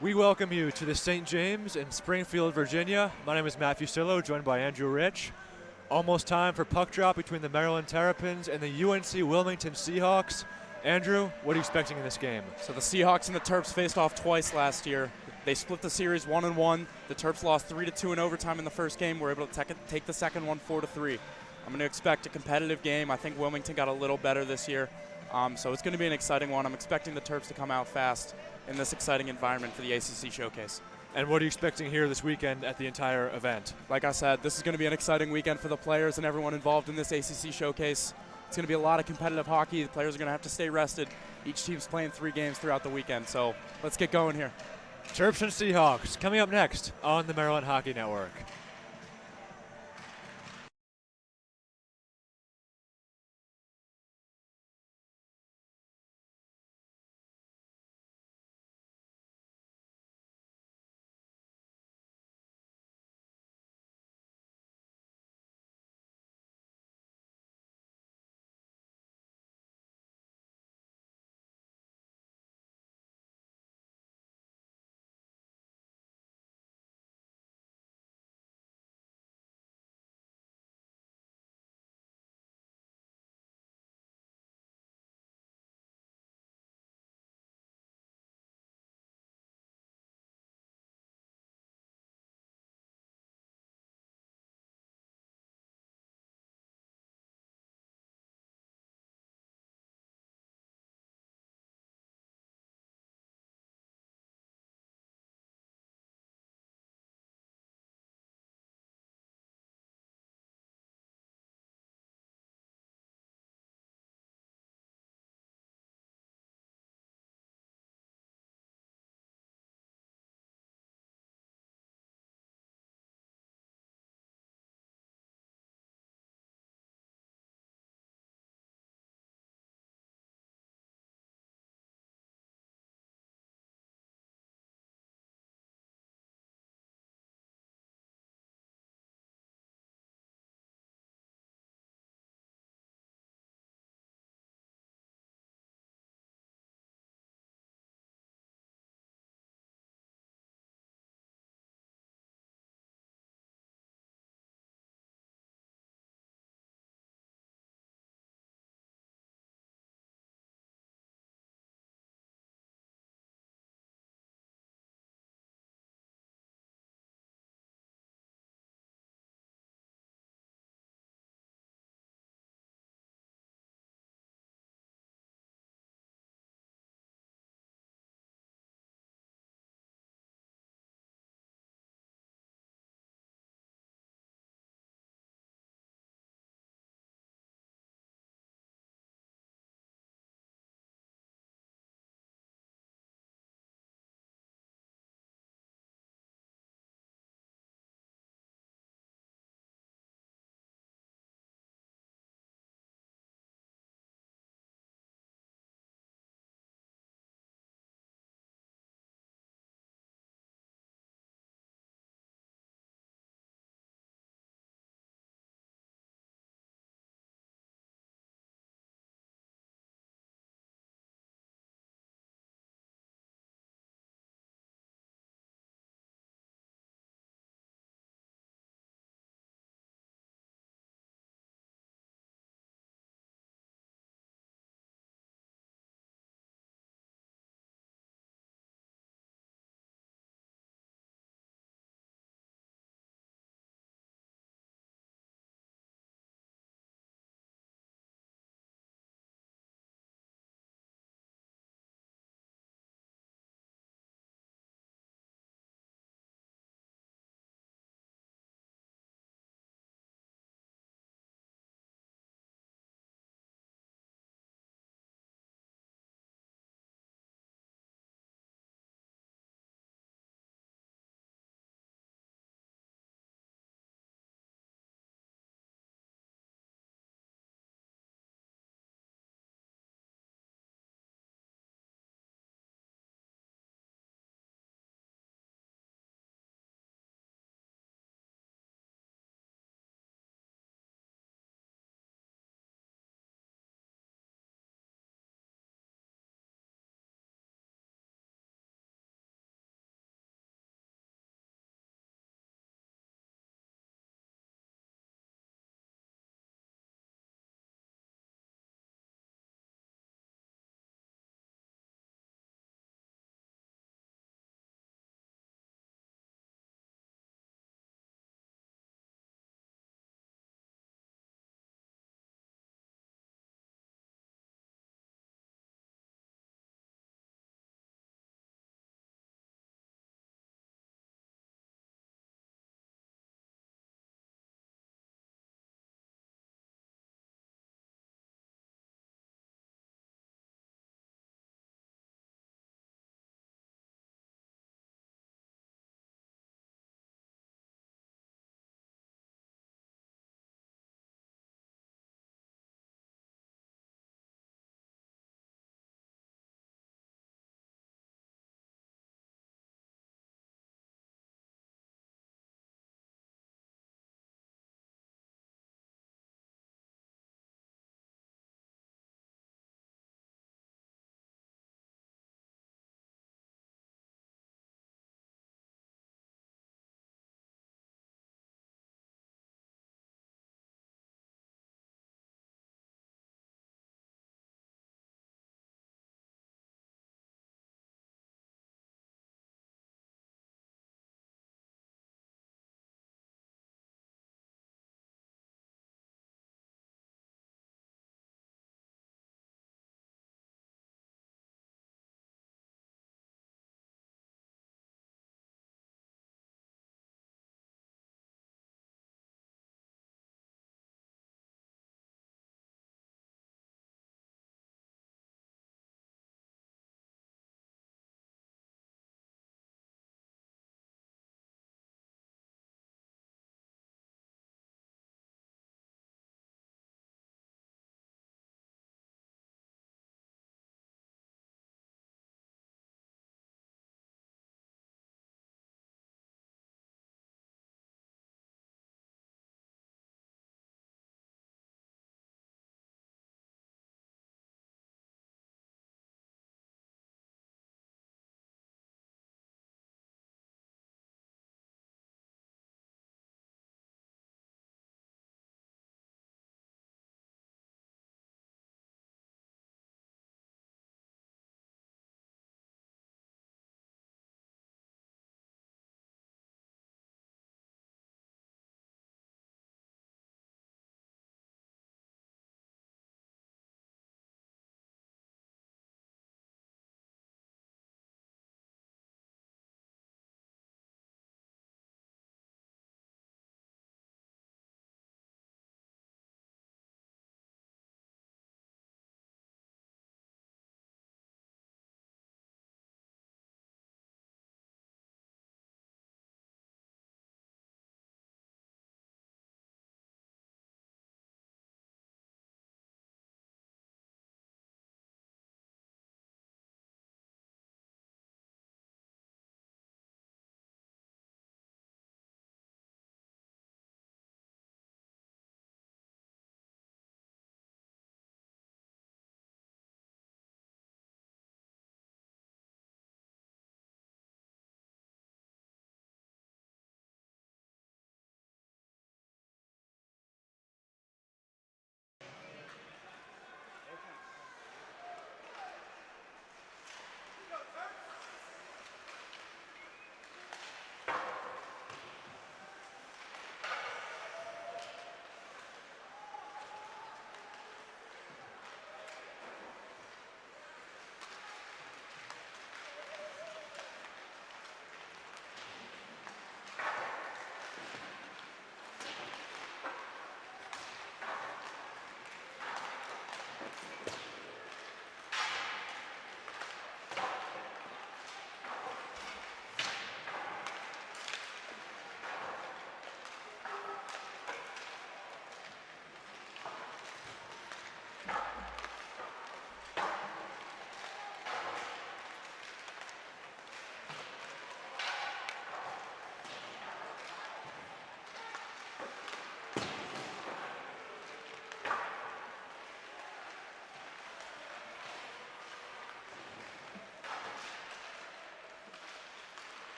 We welcome you to the St. James in Springfield, Virginia. My name is Matt Fusillo, joined by Andrew Rich. Almost time for puck drop between the Maryland Terrapins and the UNC-Wilmington Seahawks. Andrew, what are you expecting in this game? So the Seahawks and the Terps faced off twice last year. They split the series 1-1. The Terps lost 3-2 in overtime in the first game. We're able to take the second one 4-3. I'm going to expect a competitive game. I think Wilmington got a little better this year. So it's going to be an exciting one. I'm expecting the Terps to come out fast in this exciting environment for the ACC Showcase. And what are you expecting here this weekend at the entire event? Like I said, this is going to be an exciting weekend for the players and everyone involved in this ACC Showcase. It's going to be a lot of competitive hockey. The players are going to have to stay rested. Each team's playing 3 games throughout the weekend, so let's get going here. Terps and Seahawks coming up next on the Maryland Hockey Network.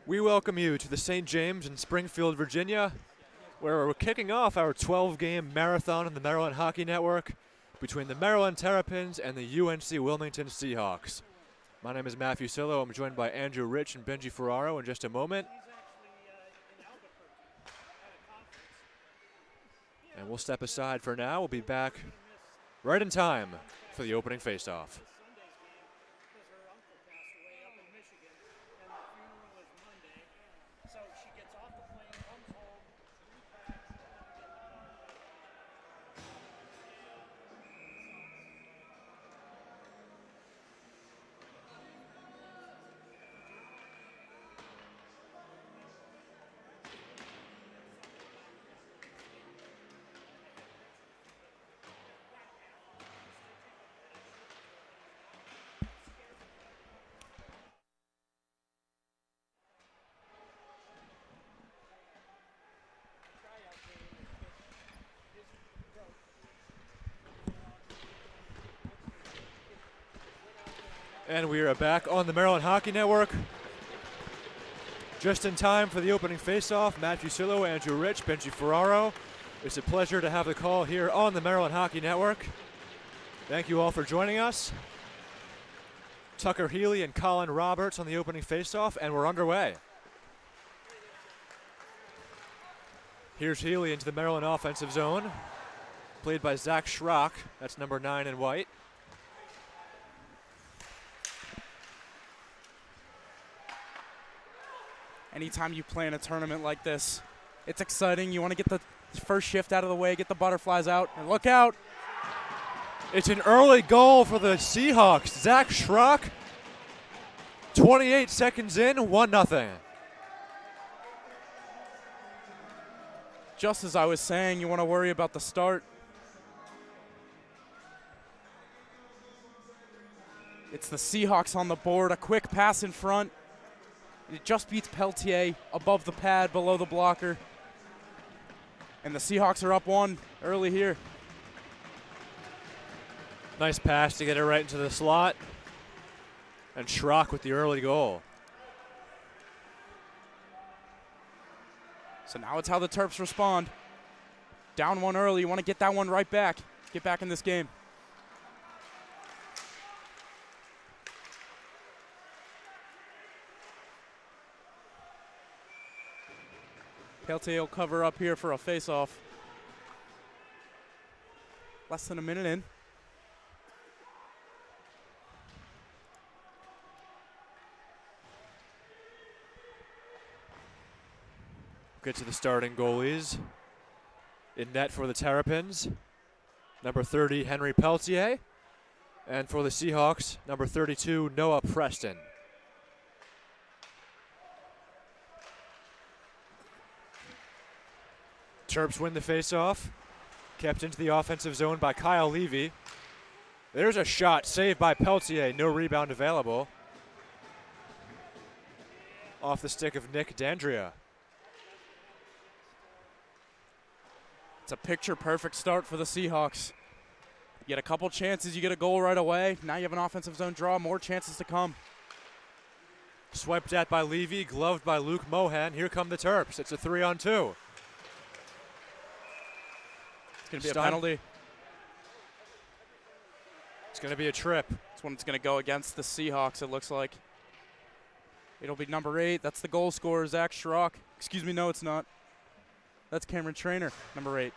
We welcome you to the St. James in Springfield, Virginia, where we're kicking off our 12-game marathon in the Maryland Hockey Network between the Maryland Terrapins and the UNC-Wilmington Seahawks. My name is Matthew Sillo. I'm joined by Andrew Rich and Benji Ferraro in just a moment. And we'll step aside for now. We'll be back right in time for the opening faceoff. And we are back on the Maryland Hockey Network. Just in time for the opening faceoff, Matthew Sillo, Andrew Rich, Benji Ferraro. It's a pleasure to have the call here on the Maryland Hockey Network. Thank you all for joining us. Tucker Healy and Colin Roberts on the opening faceoff, and we're underway. Here's Healy into the Maryland offensive zone, played by Zach Schrock. That's number 9 in white. Anytime you play in a tournament like this, it's exciting. You want to get the first shift out of the way, get the butterflies out, and look out. It's an early goal for the Seahawks. Zach Schrock, 28 seconds in, 1-0. Just as I was saying, you want to worry about the start. It's the Seahawks on the board, a quick pass in front. It just beats Peltier above the pad, below the blocker. And the Seahawks are up 1 early here. Nice pass to get it right into the slot. And Schrock with the early goal. So now it's how the Terps respond. Down 1 early, you want to get that one right back. Get back in this game. Peltier will cover up here for a face-off. Less than a minute in. Get to the starting goalies. In net for the Terrapins, number 30, Henry Peltier. And for the Seahawks, number 32, Noah Preston. Terps win the faceoff. Kept into the offensive zone by Kyle Levy. There's a shot saved by Peltier. No rebound available. Off the stick of Nick Dandria. It's a picture-perfect start for the Seahawks. You get a couple chances, you get a goal right away. Now you have an offensive zone draw, more chances to come. Swiped at by Levy, gloved by Luke Mohan. Here come the Terps. It's a 3-on-2. It's going to be a penalty. It's going to be a trip. This one's going to go against the Seahawks, it looks like. It'll be number 8. That's the goal scorer, Zach Schrock. Excuse me, no, it's not. That's Cameron Trainer, number 8.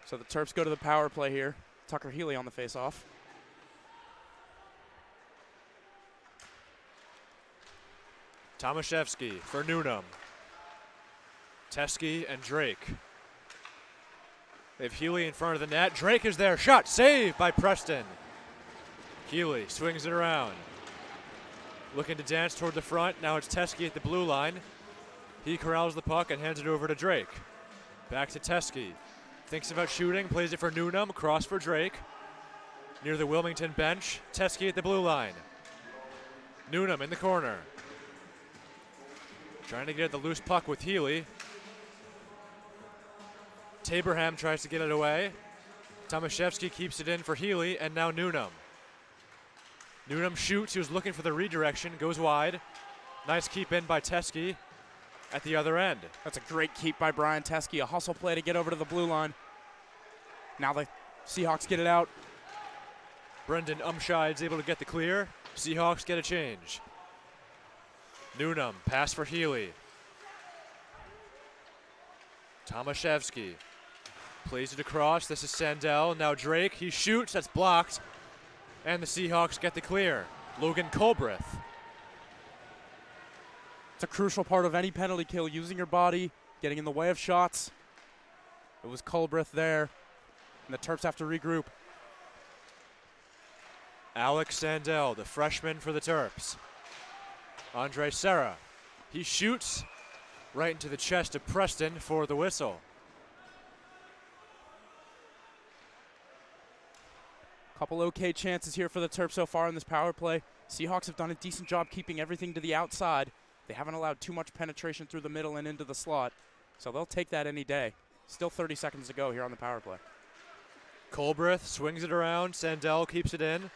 So the Terps go to the power play here. Tucker Healy on the face-off. Tomaszewski for Newnham. Teskey and Drake. They have Healy in front of the net. Drake is there. Shot saved by Preston. Healy swings it around. Looking to dance toward the front. Now it's Teskey at the blue line. He corrals the puck and hands it over to Drake. Back to Teskey. Thinks about shooting. Plays it for Newnham. Cross for Drake. Near the Wilmington bench. Teskey at the blue line. Newnham in the corner. Trying to get the loose puck with Healy. Taberham tries to get it away. Tomaszewski keeps it in for Healy, and now Newnham. Newnham shoots. He was looking for the redirection. Goes wide. Nice keep in by Teskey at the other end. That's a great keep by Brian Teskey. A hustle play to get over to the blue line. Now the Seahawks get it out. Brendan Umscheid's able to get the clear. Seahawks get a change. Newnham, pass for Healy. Tomaszewski plays it across. This is Sandell. Now Drake, he shoots. That's blocked. And the Seahawks get the clear. Logan Colbreth. It's a crucial part of any penalty kill, using your body, getting in the way of shots. It was Colbreth there, and the Terps have to regroup. Alex Sandell, the freshman for the Terps. Andre Serra, he shoots right into the chest of Preston for the whistle. Couple okay chances here for the Terps so far in this power play. Seahawks have done a decent job keeping everything to the outside. They haven't allowed too much penetration through the middle and into the slot, so they'll take that any day. Still 30 seconds to go here on the power play. Colbreth swings it around. Sandell keeps it in.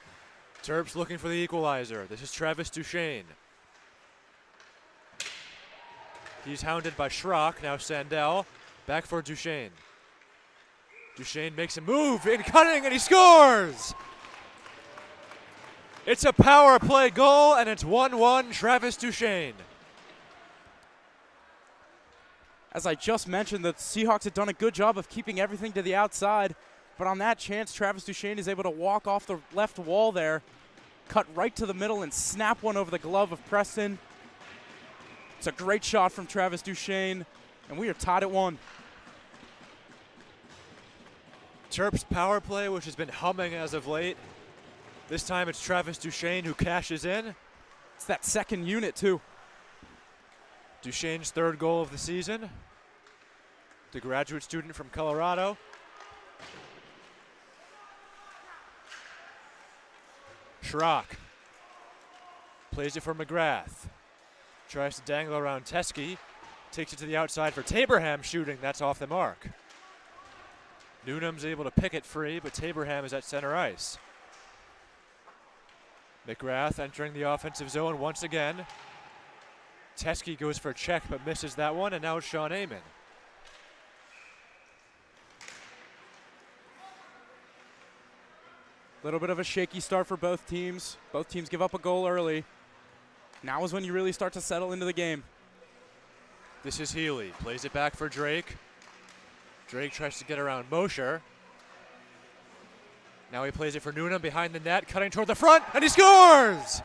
Terps looking for the equalizer. This is Travis Duchesne. He's hounded by Schrock. Now Sandell back for Duchesne. Duchesne makes a move in cutting, and he scores! It's a power play goal, and it's 1-1 Travis Duchesne. As I just mentioned, the Seahawks had done a good job of keeping everything to the outside, but on that chance, Travis Duchesne is able to walk off the left wall there, cut right to the middle, and snap one over the glove of Preston. It's a great shot from Travis Duchesne, and we are tied at 1. Terps power play, which has been humming as of late. This time it's Travis Duchesne who cashes in. It's that second unit, too. Duchesne's third goal of the season. The graduate student from Colorado. Schrock plays it for McGrath. Tries to dangle around Teskey. Takes it to the outside for Taberham shooting. That's off the mark. Newnham's able to pick it free, but Taberham is at center ice. McGrath entering the offensive zone once again. Teskey goes for a check but misses that one, and now it's Sean Amon. Little bit of a shaky start for both teams. Both teams give up a goal early. Now is when you really start to settle into the game. This is Healy. Plays it back for Drake. Drake tries to get around Mosher. Now he plays it for Newnham behind the net, cutting toward the front, and he scores!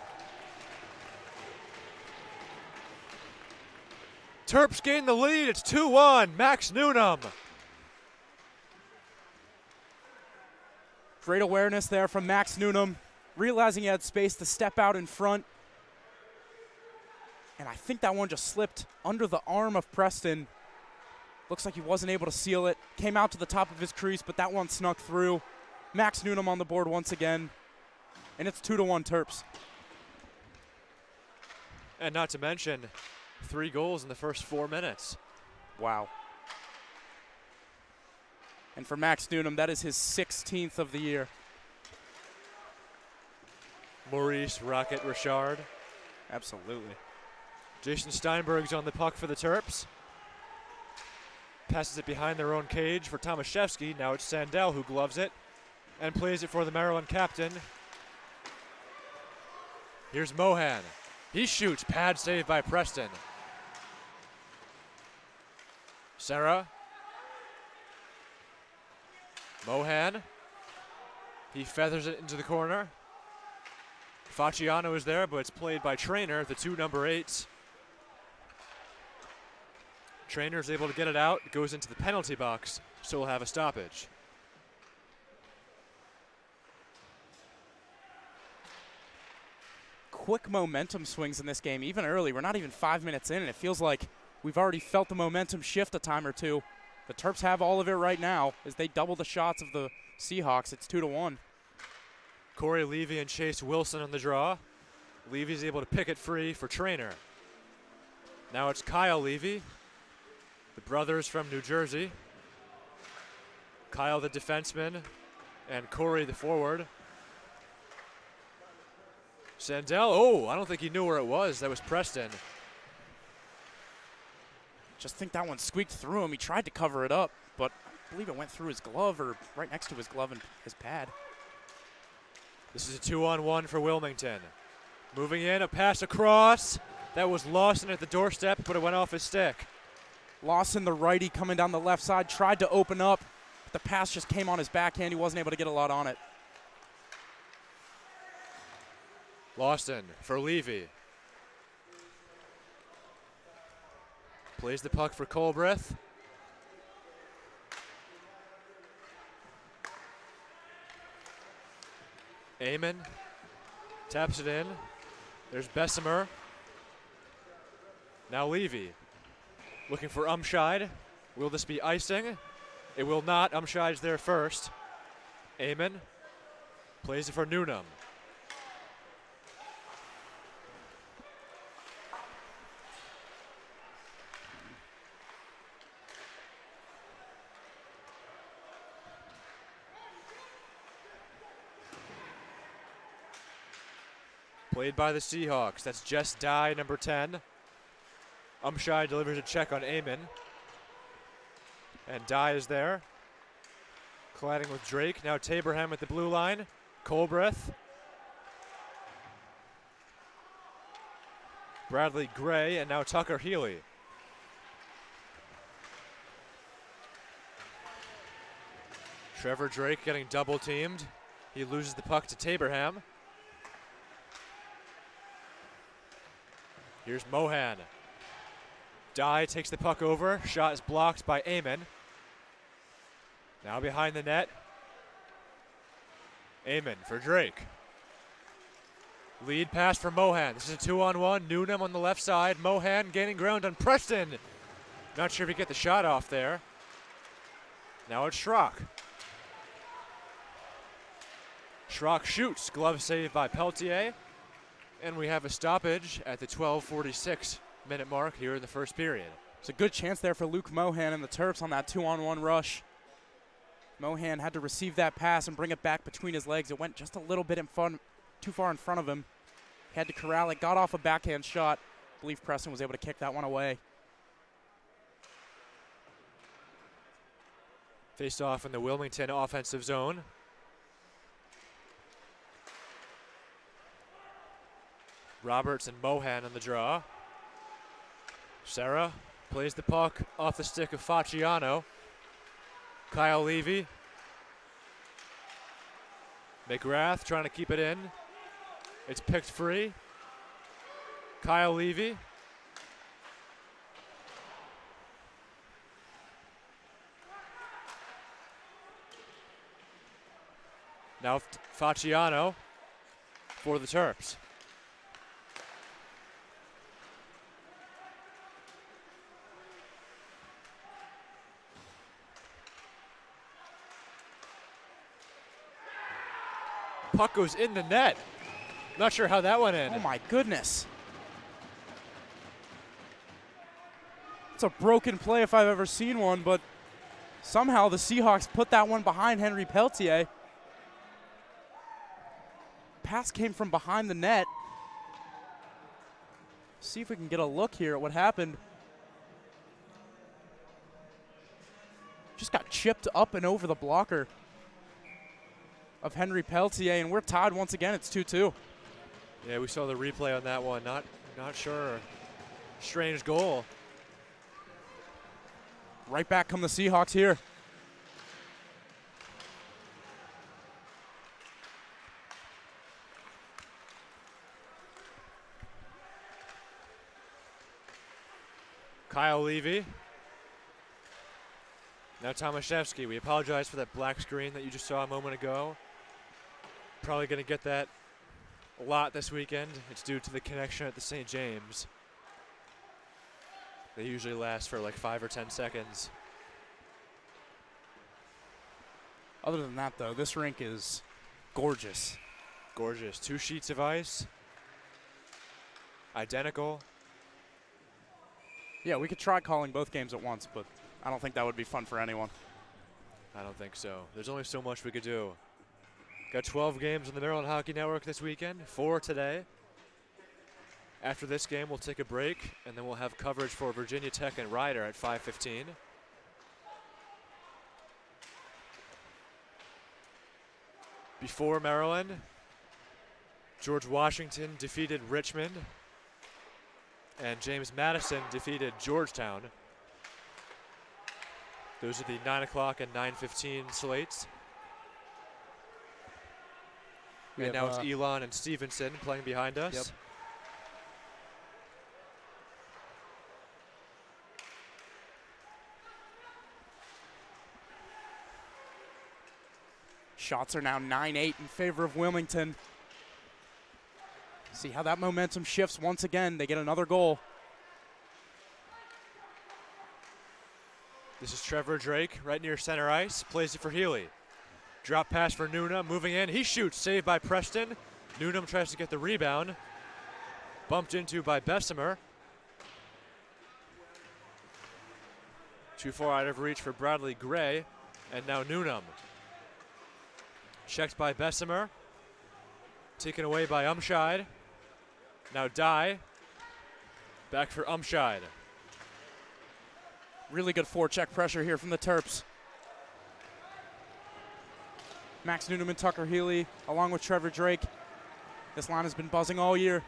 Terps gain the lead. It's 2-1. Max Newnham. Great awareness there from Max Newnham, realizing he had space to step out in front. And I think that one just slipped under the arm of Preston. Looks like he wasn't able to seal it. Came out to the top of his crease, but that one snuck through. Max Newnham on the board once again. And it's 2-1 Terps. And not to mention, 3 goals in the first 4 minutes. Wow. And for Max Newnham, that is his 16th of the year. Maurice Rocket Richard. Absolutely. Jason Steinberg's on the puck for the Terps. Passes it behind their own cage for Tomaszewski. Now it's Sandell who gloves it and plays it for the Maryland captain. Here's Mohan. He shoots. Pad save by Preston. Serra. Mohan. He feathers it into the corner. Facciano is there, but it's played by Trainer, the 2 number 8s. Trainer's able to get it out. It goes into the penalty box, so we'll have a stoppage. Quick momentum swings in this game, even early. We're not even 5 minutes in, and it feels like we've already felt the momentum shift a time or two. The Terps have all of it right now as they double the shots of the Seahawks. It's 2-1. Corey Levy and Chase Wilson on the draw. Levy's able to pick it free for Trainer. Now it's Kyle Levy, the brothers from New Jersey. Kyle the defenseman, And Corey, the forward. Sandell, oh, I don't think he knew where it was. That was Preston. Just think that one squeaked through him. He tried to cover it up, but I believe it went through his glove or right next to his glove and his pad. This is a 2-on-1 for Wilmington. Moving in, a pass across. That was Lawson at the doorstep, but it went off his stick. Lawson, the righty, coming down the left side, tried to open up. But the pass just came on his backhand. He wasn't able to get a lot on it. Lawson for Levy. Plays the puck for Colbreth. Amon taps it in. There's Bessemer. Now Levy looking for Umscheid. Will this be icing? It will not. Umscheid's there first. Amon plays it for Newnham. Played by the Seahawks. That's Jess Dye, number 10. Umscheid delivers a check on Amon. And Dye is there. Colliding with Drake. Now Taberham at the blue line. Colbreth. Bradley Gray, and now Tucker Healy. Trevor Drake getting double teamed. He loses the puck to Taberham. Here's Mohan. Dye takes the puck over. Shot is blocked by Amon. Now behind the net. Amon for Drake. Lead pass for Mohan. This is a 2-on-1. Newnham on the left side. Mohan gaining ground on Preston. Not sure if he get the shot off there. Now it's Schrock. Schrock shoots. Glove saved by Peltier. And we have a stoppage at the 12:46 minute mark here in the first period. It's a good chance there for Luke Mohan and the Terps on that 2-on-1 rush. Mohan had to receive that pass and bring it back between his legs. It went just a little bit too far in front of him. He had to corral it, got off a backhand shot. I believe Preston was able to kick that one away. Faced off in the Wilmington offensive zone. Roberts and Mohan on the draw. Serra plays the puck off the stick of Facciano. Kyle Levy. McGrath trying to keep it in. It's picked free. Kyle Levy. Now Facciano for the Terps. Puck goes in the net. Not sure how that went in. Oh my goodness. It's a broken play if I've ever seen one, but somehow the Seahawks put that one behind Henry Peltier. Pass came from behind the net. See if we can get a look here at what happened. Just got chipped up and over the blocker of Henry Peltier, and we're tied once again. It's 2-2. Yeah, we saw the replay on that one. Not sure. Strange goal. Right back come the Seahawks here. Kyle Levy. Now Tomaszewski. We apologize for that black screen that you just saw a moment ago. Probably going to get that a lot this weekend. It's due to the connection at the St. James. They usually last for like 5 or 10 seconds. Other than that, though, this rink is gorgeous. Gorgeous. 2 sheets of ice. Identical. Yeah, we could try calling both games at once, but I don't think that would be fun for anyone. I don't think so. There's only so much we could do. Got 12 games on the Maryland Hockey Network this weekend, 4 today. After this game, we'll take a break, and then we'll have coverage for Virginia Tech and Rider at 5:15. Before Maryland, George Washington defeated Richmond, and James Madison defeated Georgetown. Those are the 9 o'clock and 9:15 slates. And now it's Elon and Stevenson playing behind us. Yep. Shots are now 9-8 in favor of Wilmington. See how that momentum shifts once again. They get another goal. This is Trevor Drake right near center ice. Plays it for Healy. Drop pass for Noonan, moving in. He shoots, saved by Preston. Noonan tries to get the rebound. Bumped into by Bessemer. Too far out of reach for Bradley Gray. And now Noonan. Checked by Bessemer. Taken away by Umscheid. Now Dye. Back for Umscheid. Really good forecheck pressure here from the Terps. Max Noonan, Tucker Healy, along with Trevor Drake. This line has been buzzing all year.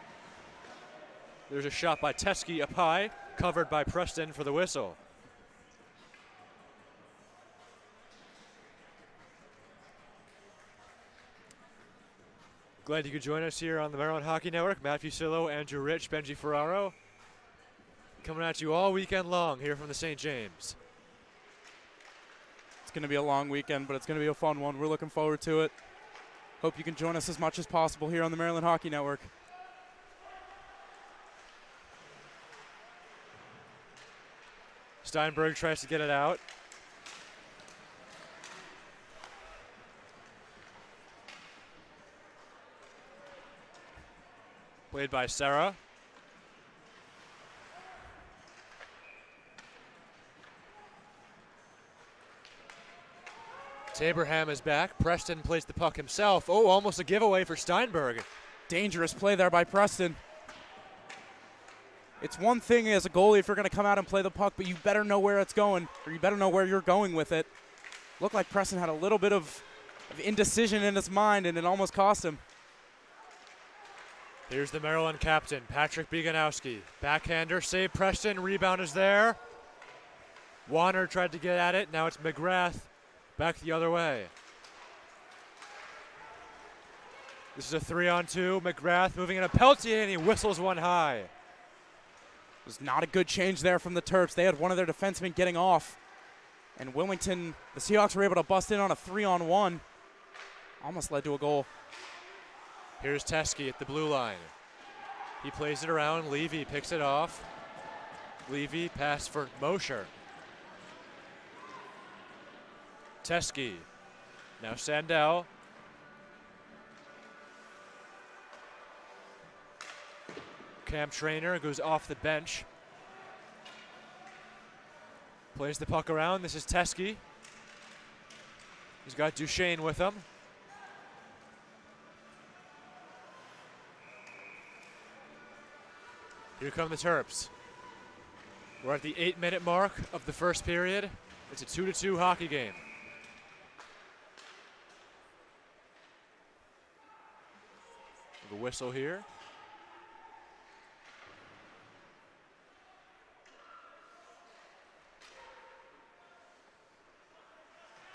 There's a shot by Teskey up high, covered by Preston for the whistle. Glad you could join us here on the Maryland Hockey Network. Matt Fusillo, Andrew Rich, Benji Ferraro. Coming at you all weekend long here from the St. James. It's going to be a long weekend, but it's going to be a fun one. We're looking forward to it. Hope you can join us as much as possible here on the Maryland Hockey Network. Steinberg tries to get it out. Played by Sarah. Abraham is back. Preston plays the puck himself. Oh, almost a giveaway for Steinberg. Dangerous play there by Preston. It's one thing as a goalie if you're going to come out and play the puck, but you better know where it's going, or you better know where you're going with it. Looked like Preston had a little bit of indecision in his mind, and it almost cost him. Here's the Maryland captain, Patrick Bieganowski. Backhander, save Preston, rebound is there. Warner tried to get at it, now it's McGrath. Back the other way. This is a 3-on-2. McGrath moving in a Peltier, and he whistles one high. It was not a good change there from the Terps. They had one of their defensemen getting off. And Wilmington, the Seahawks were able to bust in on a 3-on-1. Almost led to a goal. Here's Teskey at the blue line. He plays it around. Levy picks it off. Levy pass for Mosher. Teskey. Now Sandell. Cam Trainer goes off the bench. Plays the puck around. This is Teskey. He's got Duchesne with him. Here come the Terps. We're at the 8-minute mark of the first period. It's a 2-2 hockey game. A whistle here.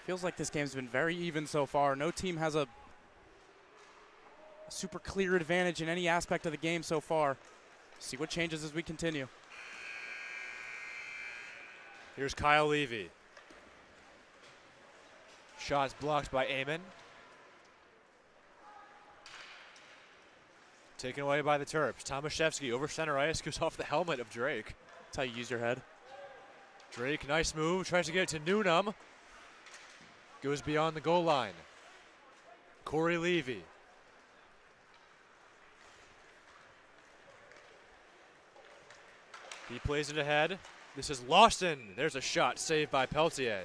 Feels like this game's been very even so far. No team has a super clear advantage in any aspect of the game so far. See what changes as we continue. Here's Kyle Levy. Shots blocked by Amon. Taken away by the Terps. Tomaszewski over center ice, goes off the helmet of Drake. That's how you use your head. Drake, nice move, tries to get it to Noonan. Goes beyond the goal line. Corey Levy. He plays it ahead. This is Lawson. There's a shot saved by Peltier.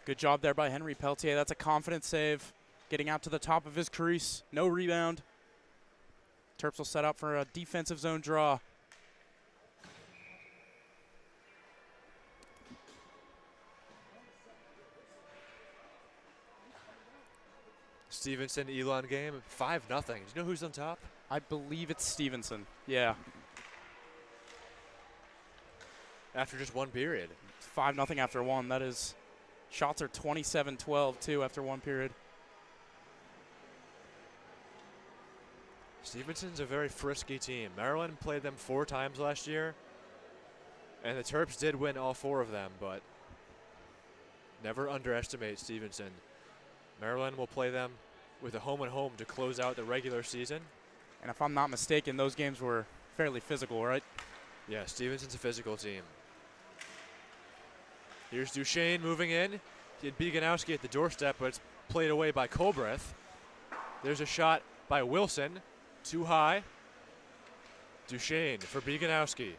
Good job there by Henry Peltier. That's a confident save. getting out to the top of his crease. No rebound. Terps will set up for a defensive zone draw. Stevenson Elon game, 5-0. Do you know who's on top? I believe it's Stevenson. Yeah. After just one period. 5-0 after one. That is, shots are 27-12 too after one period. Stevenson's a very frisky team. Maryland played them 4 times last year, and the Terps did win all 4 of them, but never underestimate Stevenson. Maryland will play them with a home-and-home to close out the regular season. And if I'm not mistaken, those games were fairly physical, right? Yeah, Stevenson's a physical team. Here's Duchesne moving in. He had Bieganowski at the doorstep, but it's played away by Colbreth. There's a shot by Wilson. Too high. Duchesne for Bieganowski.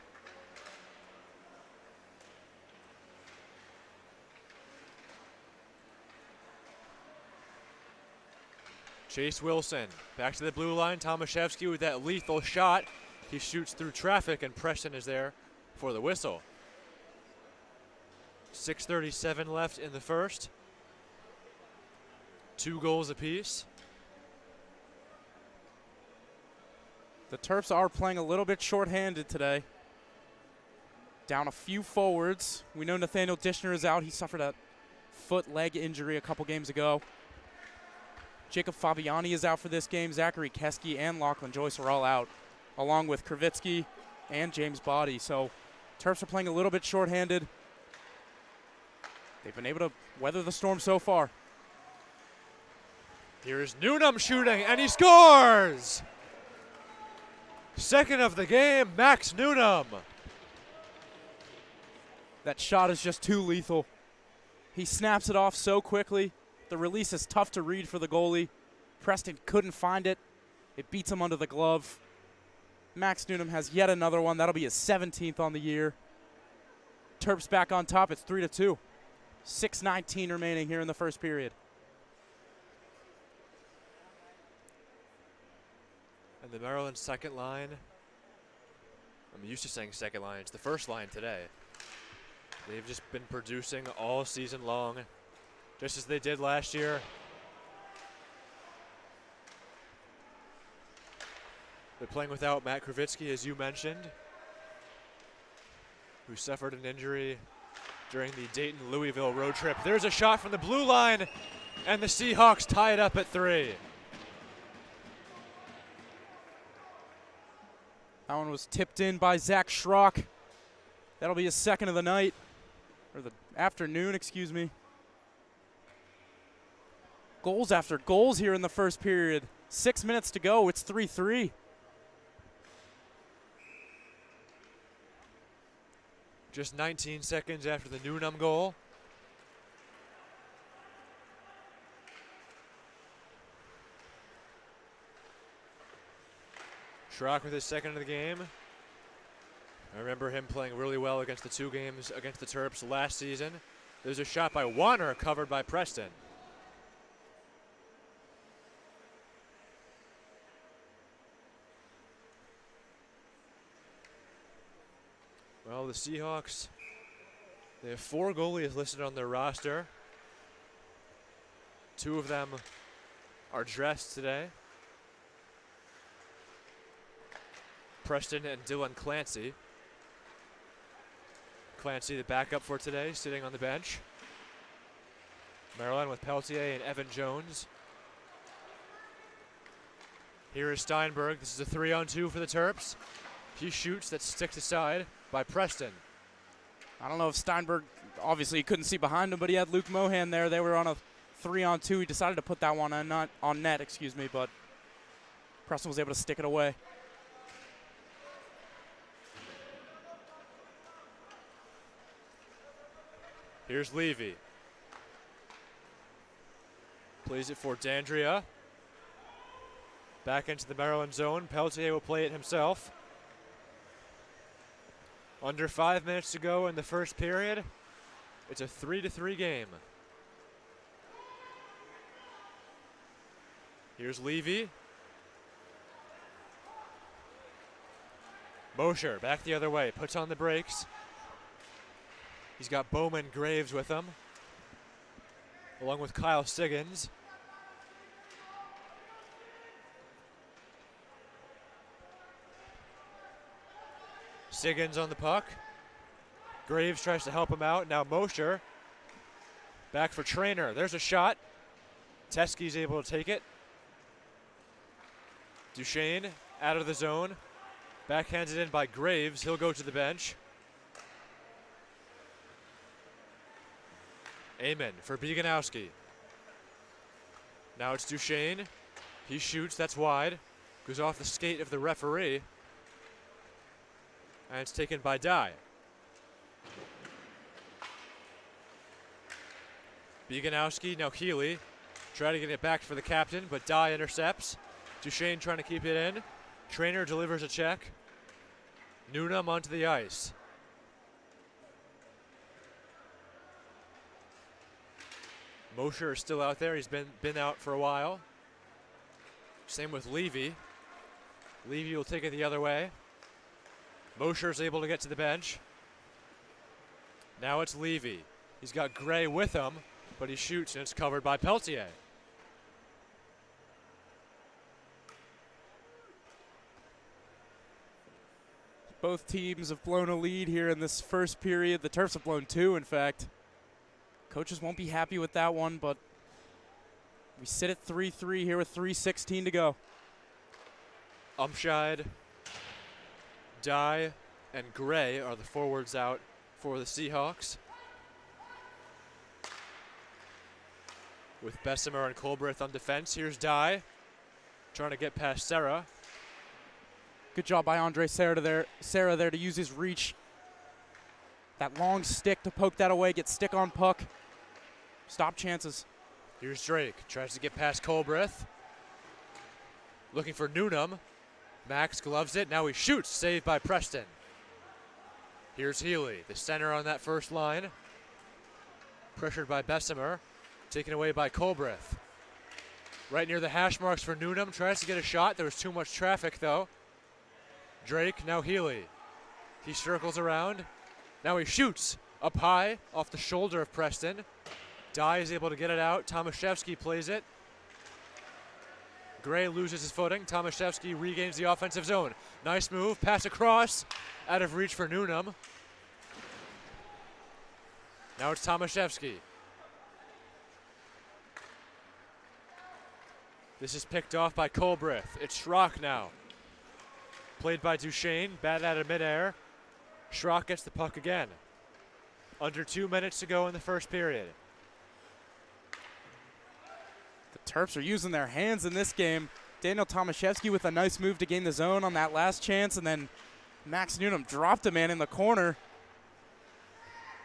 Chase Wilson back to the blue line. Tomaszewski with that lethal shot. He shoots through traffic, and Preston is there for the whistle. 6:37 left in the first. 2 goals apiece. The Terps are playing a little bit shorthanded today. Down a few forwards. We know Nathaniel Dishner is out. He suffered a foot-leg injury a couple games ago. Jacob Fabiani is out for this game. Zachary Keski and Lachlan Joyce are all out, along with Kravitsky and James Body. So Terps are playing a little bit shorthanded. They've been able to weather the storm so far. Here's Newnham shooting, and he scores! Second of the game, Max Newnham. That shot is just too lethal. He snaps it off so quickly. The release is tough to read for the goalie. Preston couldn't find it. It beats him under the glove. Max Newnham has yet another one. That'll be his 17th on the year. Terps back on top. It's 3-2. 6:19 remaining here in the first period. And the Maryland second line, I'm used to saying second line, it's the first line today. They've just been producing all season long, just as they did last year. They're playing without Matt Kravitsky, as you mentioned, who suffered an injury during the Dayton-Louisville road trip. There's a shot from the blue line, and the Seahawks tie it up at 3. That one was tipped in by Zach Schrock. That'll be his second of the night, or the afternoon, excuse me. Goals after goals here in the first period. 6 minutes to go. It's 3-3. Just 19 seconds after the Newnham goal. Schrock with his second of the game. I remember him playing really well against the 2 games against the Terps last season. There's a shot by Warner, covered by Preston. Well, the Seahawks, they have 4 goalies listed on their roster. 2 of them are dressed today. Preston and Dylan Clancy. Clancy, the backup for today, sitting on the bench. Maryland with Peltier and Evan Jones. Here is Steinberg. This is a 3-on-2 for the Terps. He shoots, that's sticked aside by Preston. I don't know if Steinberg, obviously he couldn't see behind him, but he had Luke Mohan there. They were on a 3-on-2. He decided to put that one on, not on net, excuse me, but Preston was able to stick it away. Here's Levy. Plays it for Dandria. Back into the Maryland zone. Peltier will play it himself. Under 5 minutes to go in the first period. It's a 3-3 game. Here's Levy. Mosher back the other way, puts on the brakes. He's got Bowman Graves with him, along with Kyle Siggins. Siggins on the puck. Graves tries to help him out. Now Mosher back for Trainer. There's a shot. Teskey's able to take it. Duchesne out of the zone. Backhanded in by Graves. He'll go to the bench. Amen for Bieganowski. Now it's Duchesne. He shoots. That's wide. Goes off the skate of the referee. And it's taken by Dye. Bieganowski, now Healy. Try to get it back for the captain, but Dye intercepts. Duchesne trying to keep it in. Trainer delivers a check. Newnham onto the ice. Mosher is still out there. He's been out for a while. Same with Levy. Levy will take it the other way. Mosher is able to get to the bench. Now it's Levy. He's got Gray with him, but he shoots and it's covered by Peltier. Both teams have blown a lead here in this first period. The Terps have blown two, in fact. Coaches won't be happy with that one, but we sit at 3-3 here with 3:16 to go. Umscheid, Dye, and Gray are the forwards out for the Seahawks, with Bessemer and Colbreth on defense. Here's Dye, trying to get past Serra. Good job by Andre Serra there to use his reach. That long stick to poke that away, get stick on puck. Stop chances. Here's Drake, tries to get past Colbreth. Looking for Newnham. Max gloves it, now he shoots, saved by Preston. Here's Healy, the center on that first line. Pressured by Bessemer, taken away by Colbreth. Right near the hash marks for Newnham, tries to get a shot. There was too much traffic though. Drake, now Healy. He circles around. Now he shoots up high off the shoulder of Preston. Dye is able to get it out. Tomaszewski plays it. Gray loses his footing. Tomaszewski regains the offensive zone. Nice move. Pass across. Out of reach for Newnham. Now it's Tomaszewski. This is picked off by Colbreth. It's Schrock now. Played by Duchesne. Batted out of midair. Schrock gets the puck again. Under 2 minutes to go in the first period. The Terps are using their hands in this game. Daniel Tomaszewski with a nice move to gain the zone on that last chance, and then Max Newnham dropped a man in the corner.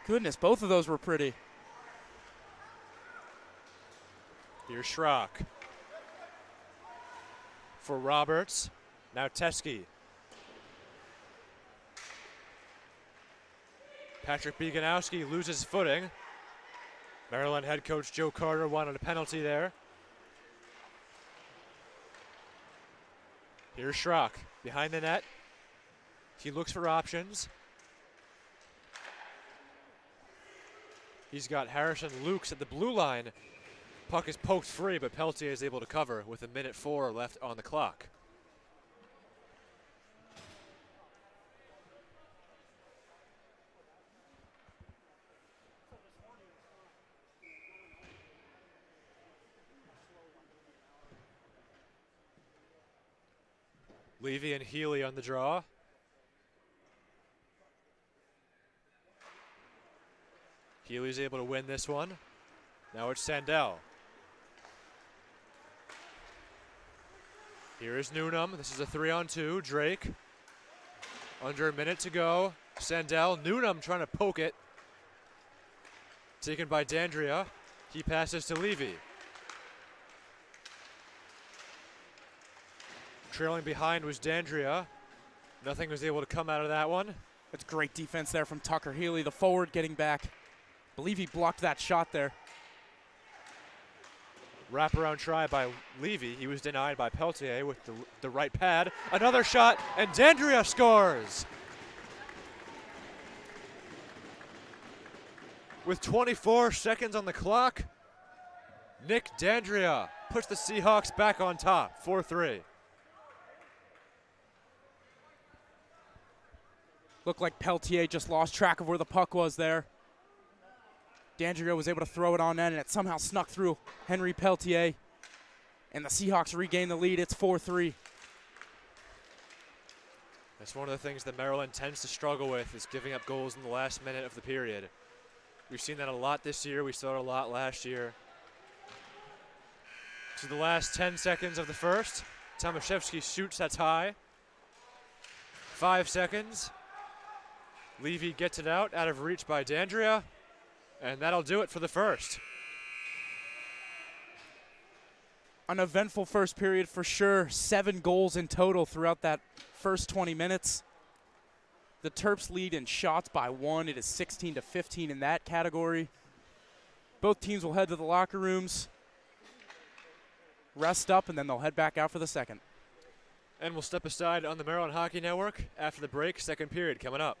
Goodness, both of those were pretty. Here's Schrock. For Roberts. Now Teskey. Patrick Bieganowski loses footing. Maryland head coach Joe Carter wanted a penalty there. Here's Schrock behind the net. He looks for options. He's got Harrison Lukes at the blue line. Puck is poked free, but Peltier is able to cover with 1:04 left on the clock. Levy and Healy on the draw. Healy's able to win this one. Now it's Sandell. Here is Newnham. This is a 3-on-2. Drake. Under a minute to go. Sandell. Newnham trying to poke it. Taken by Dandria. He passes to Levy. Trailing behind was Dandria. Nothing was able to come out of that one. That's great defense there from Tucker Healy, the forward getting back. I believe he blocked that shot there. Wraparound try by Levy. He was denied by Peltier with the right pad. Another shot, and Dandria scores! With 24 seconds on the clock, Nick Dandria puts the Seahawks back on top, 4-3. Looked like Peltier just lost track of where the puck was there. Dandria was able to throw it on net, and it somehow snuck through Henry Peltier. And the Seahawks regain the lead. It's 4-3. That's one of the things that Maryland tends to struggle with, is giving up goals in the last minute of the period. We've seen that a lot this year. We saw it a lot last year. To the last 10 seconds of the first. Tomaszewski shoots, that's high. 5 seconds. Levy gets it out of reach by Dandria. And that'll do it for the first. An eventful first period for sure. 7 goals in total throughout that first 20 minutes. The Terps lead in shots by 1. It is 16-15 in that category. Both teams will head to the locker rooms, rest up, and then they'll head back out for the second. And we'll step aside on the Maryland Hockey Network after the break. Second period coming up.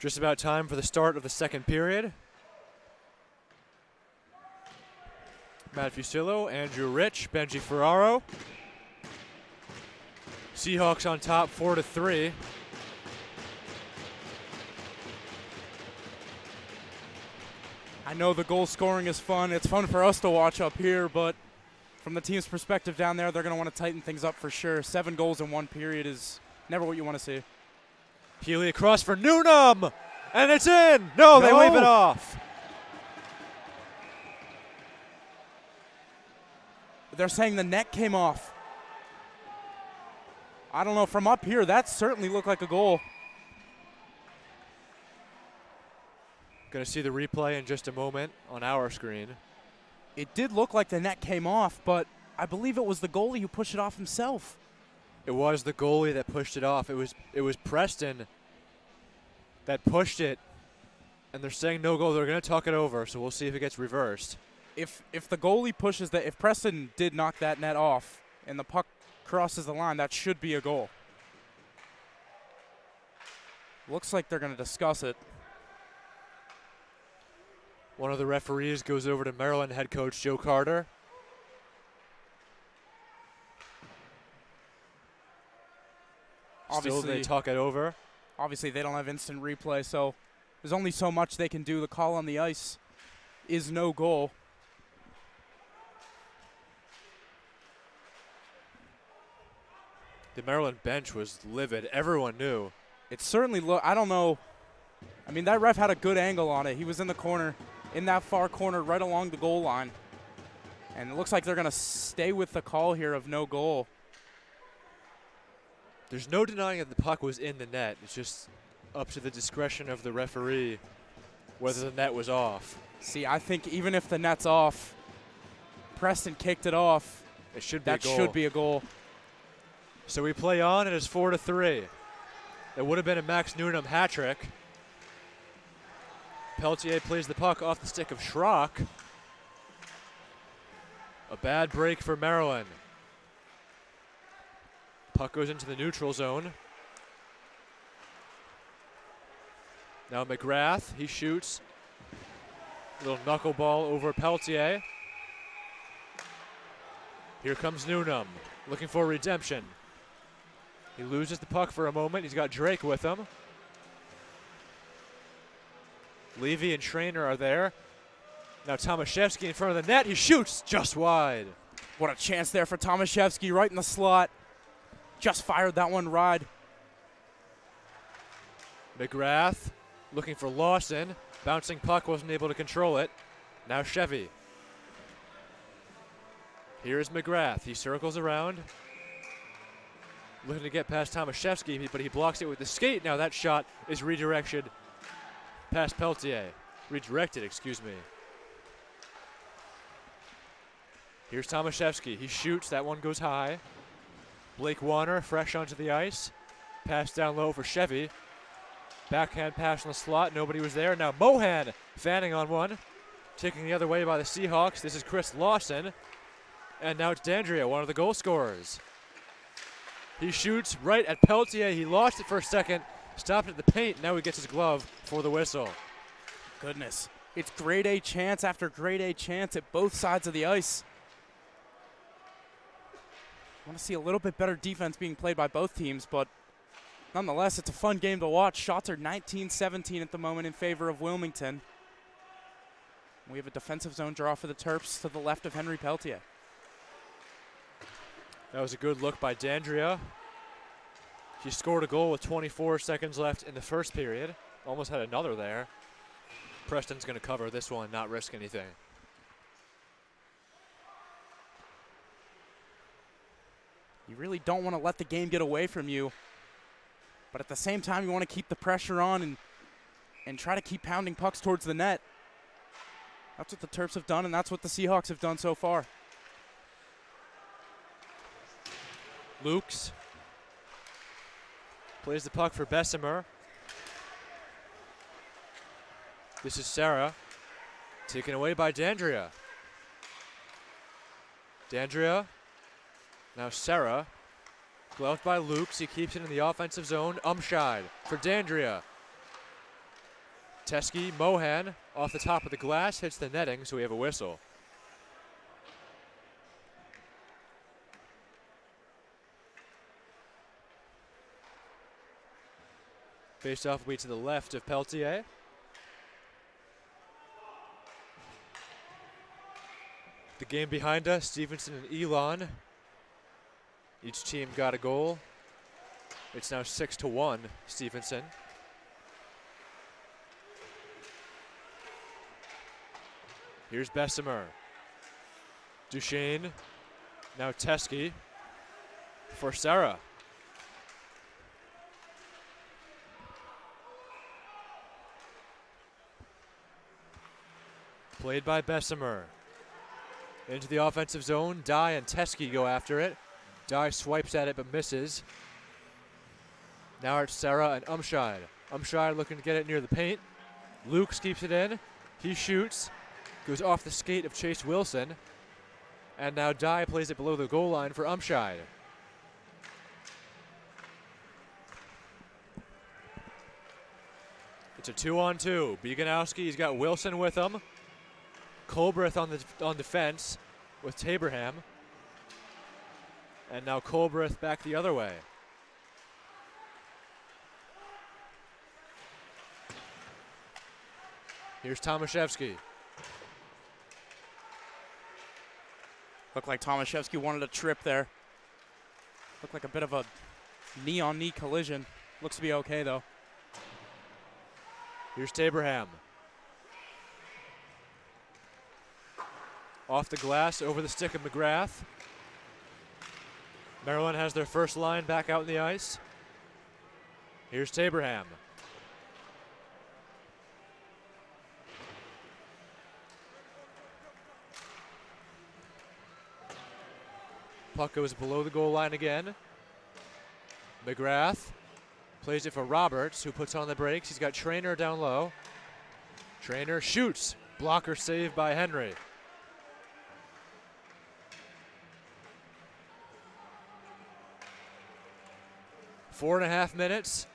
Just about time for the start of the second period. Matt Fusillo, Andrew Rich, Benji Ferraro. Seahawks on top 4-3. I know the goal scoring is fun. It's fun for us to watch up here, but from the team's perspective down there, they're going to want to tighten things up for sure. 7 goals in 1 period is never what you want to see. Healy across for Newnham, and it's in. No, they wave it off. They're saying the net came off. I don't know. From up here, that certainly looked like a goal. Going to see the replay in just a moment on our screen. It did look like the net came off, but I believe it was the goalie who pushed it off himself. It was the goalie that pushed it off. It was Preston that pushed it, and they're saying no goal. They're going to talk it over, so we'll see if it gets reversed. If the goalie pushes that, if Preston did knock that net off and the puck crosses the line, that should be a goal. Looks like they're going to discuss it. One of the referees goes over to Maryland head coach Joe Carter. Still, they talk it over. Obviously, they don't have instant replay, so there's only so much they can do. The call on the ice is no goal. The Maryland bench was livid. Everyone knew. It certainly I don't know. I mean, that ref had a good angle on it. He was in the corner, in that far corner, right along the goal line. And it looks like they're going to stay with the call here of no goal. There's no denying that the puck was in the net. It's just up to the discretion of the referee whether the net was off. See, I think even if the net's off, Preston kicked it off. It should be a goal. That should be a goal. So we play on, and it's 4-3. It would have been a Max Newnham hat trick. Peltier plays the puck off the stick of Schrock. A bad break for Maryland. Puck goes into the neutral zone. Now McGrath, he shoots. A little knuckleball over Peltier. Here comes Newnham, looking for redemption. He loses the puck for a moment. He's got Drake with him. Levy and Trainer are there. Now Tomaszewski in front of the net. He shoots just wide. What a chance there for Tomaszewski right in the slot. Just fired that one wide. McGrath looking for Lawson. Bouncing puck, wasn't able to control it. Now Chevy. Here's McGrath. He circles around. Looking to get past Tomaszewski, but he blocks it with the skate. Now that shot is redirected past Peltier. Redirected, excuse me. Here's Tomaszewski. He shoots. That one goes high. Blake Warner fresh onto the ice. Pass down low for Chevy. Backhand pass in the slot. Nobody was there. Now Mohan fanning on one. Taken the other way by the Seahawks. This is Chris Lawson. And now it's D'Andrea, one of the goal scorers. He shoots right at Peltier. He lost it for a second. Stopped at the paint. Now he gets his glove for the whistle. Goodness. It's grade A chance after grade A chance at both sides of the ice. I want to see a little bit better defense being played by both teams, but nonetheless, it's a fun game to watch. Shots are 19-17 at the moment in favor of Wilmington. We have a defensive zone draw for the Terps to the left of Henry Peltier. That was a good look by D'Andrea. She scored a goal with 24 seconds left in the first period. Almost had another there. Preston's going to cover this one, not risk anything. You really don't want to let the game get away from you. But at the same time, you want to keep the pressure on and try to keep pounding pucks towards the net. That's what the Terps have done, and that's what the Seahawks have done so far. Lukes plays the puck for Bessemer. This is Sarah, taken away by D'Andrea. D'Andrea, now Sarah, gloved by Lukes. He keeps it in the offensive zone. Umshide for D'Andrea. Teskey, Mohan off the top of the glass, hits the netting, so we have a whistle. Face-off will be to the left of Peltier. The game behind us, Stevenson and Elon. Each team got a goal. It's now 6-1, Stevenson. Here's Bessemer. Duchesne. Now Teskey for Sarah. Played by Bessemer. Into the offensive zone. Dye and Teskey go after it. Dye swipes at it but misses. Now it's Sarah and Umshide. Umshide looking to get it near the paint. Lukes keeps it in. He shoots. Goes off the skate of Chase Wilson. And now Dye plays it below the goal line for Umshide. It's a 2-on-2. Beganowski, he's got Wilson with him. Colbreth on defense with Taberham. And now Colbreth back the other way. Here's Tomaszewski. Looked like Tomaszewski wanted a trip there. Looked like a bit of a knee-on-knee collision. Looks to be okay, though. Here's Taberham. Off the glass, over the stick of McGrath. Maryland has their first line back out in the ice. Here's Taberham. Puck goes below the goal line again. McGrath plays it for Roberts, who puts on the brakes. He's got Trainer down low. Trainer shoots. Blocker saved by Henry. Four and a half minutes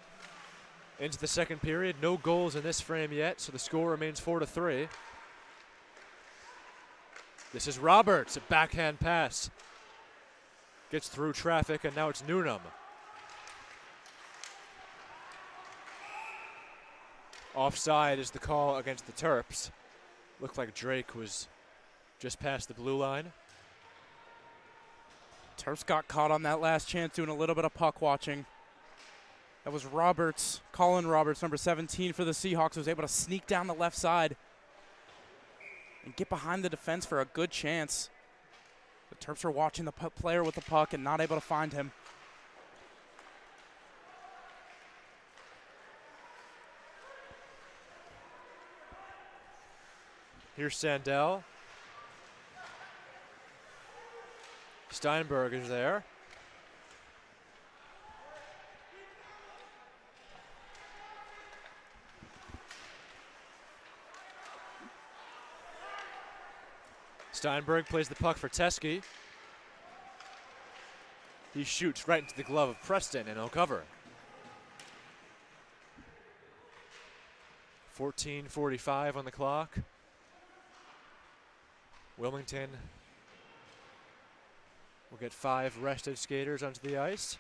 into the second period. No goals in this frame yet, so the score remains 4-3. This is Roberts, a backhand pass. Gets through traffic, and now it's Newnham. Offside is the call against the Terps. Looked like Drake was just past the blue line. Terps got caught on that last chance doing a little bit of puck watching. That was Roberts, Colin Roberts, number 17 for the Seahawks, was able to sneak down the left side and get behind the defense for a good chance. The Terps are watching the player with the puck and not able to find him. Here's Sandell. Steinberg is there. Steinberg plays the puck for Teskey. He shoots right into the glove of Preston, and he'll cover. 14:45 on the clock. Wilmington will get 5 rested skaters onto the ice.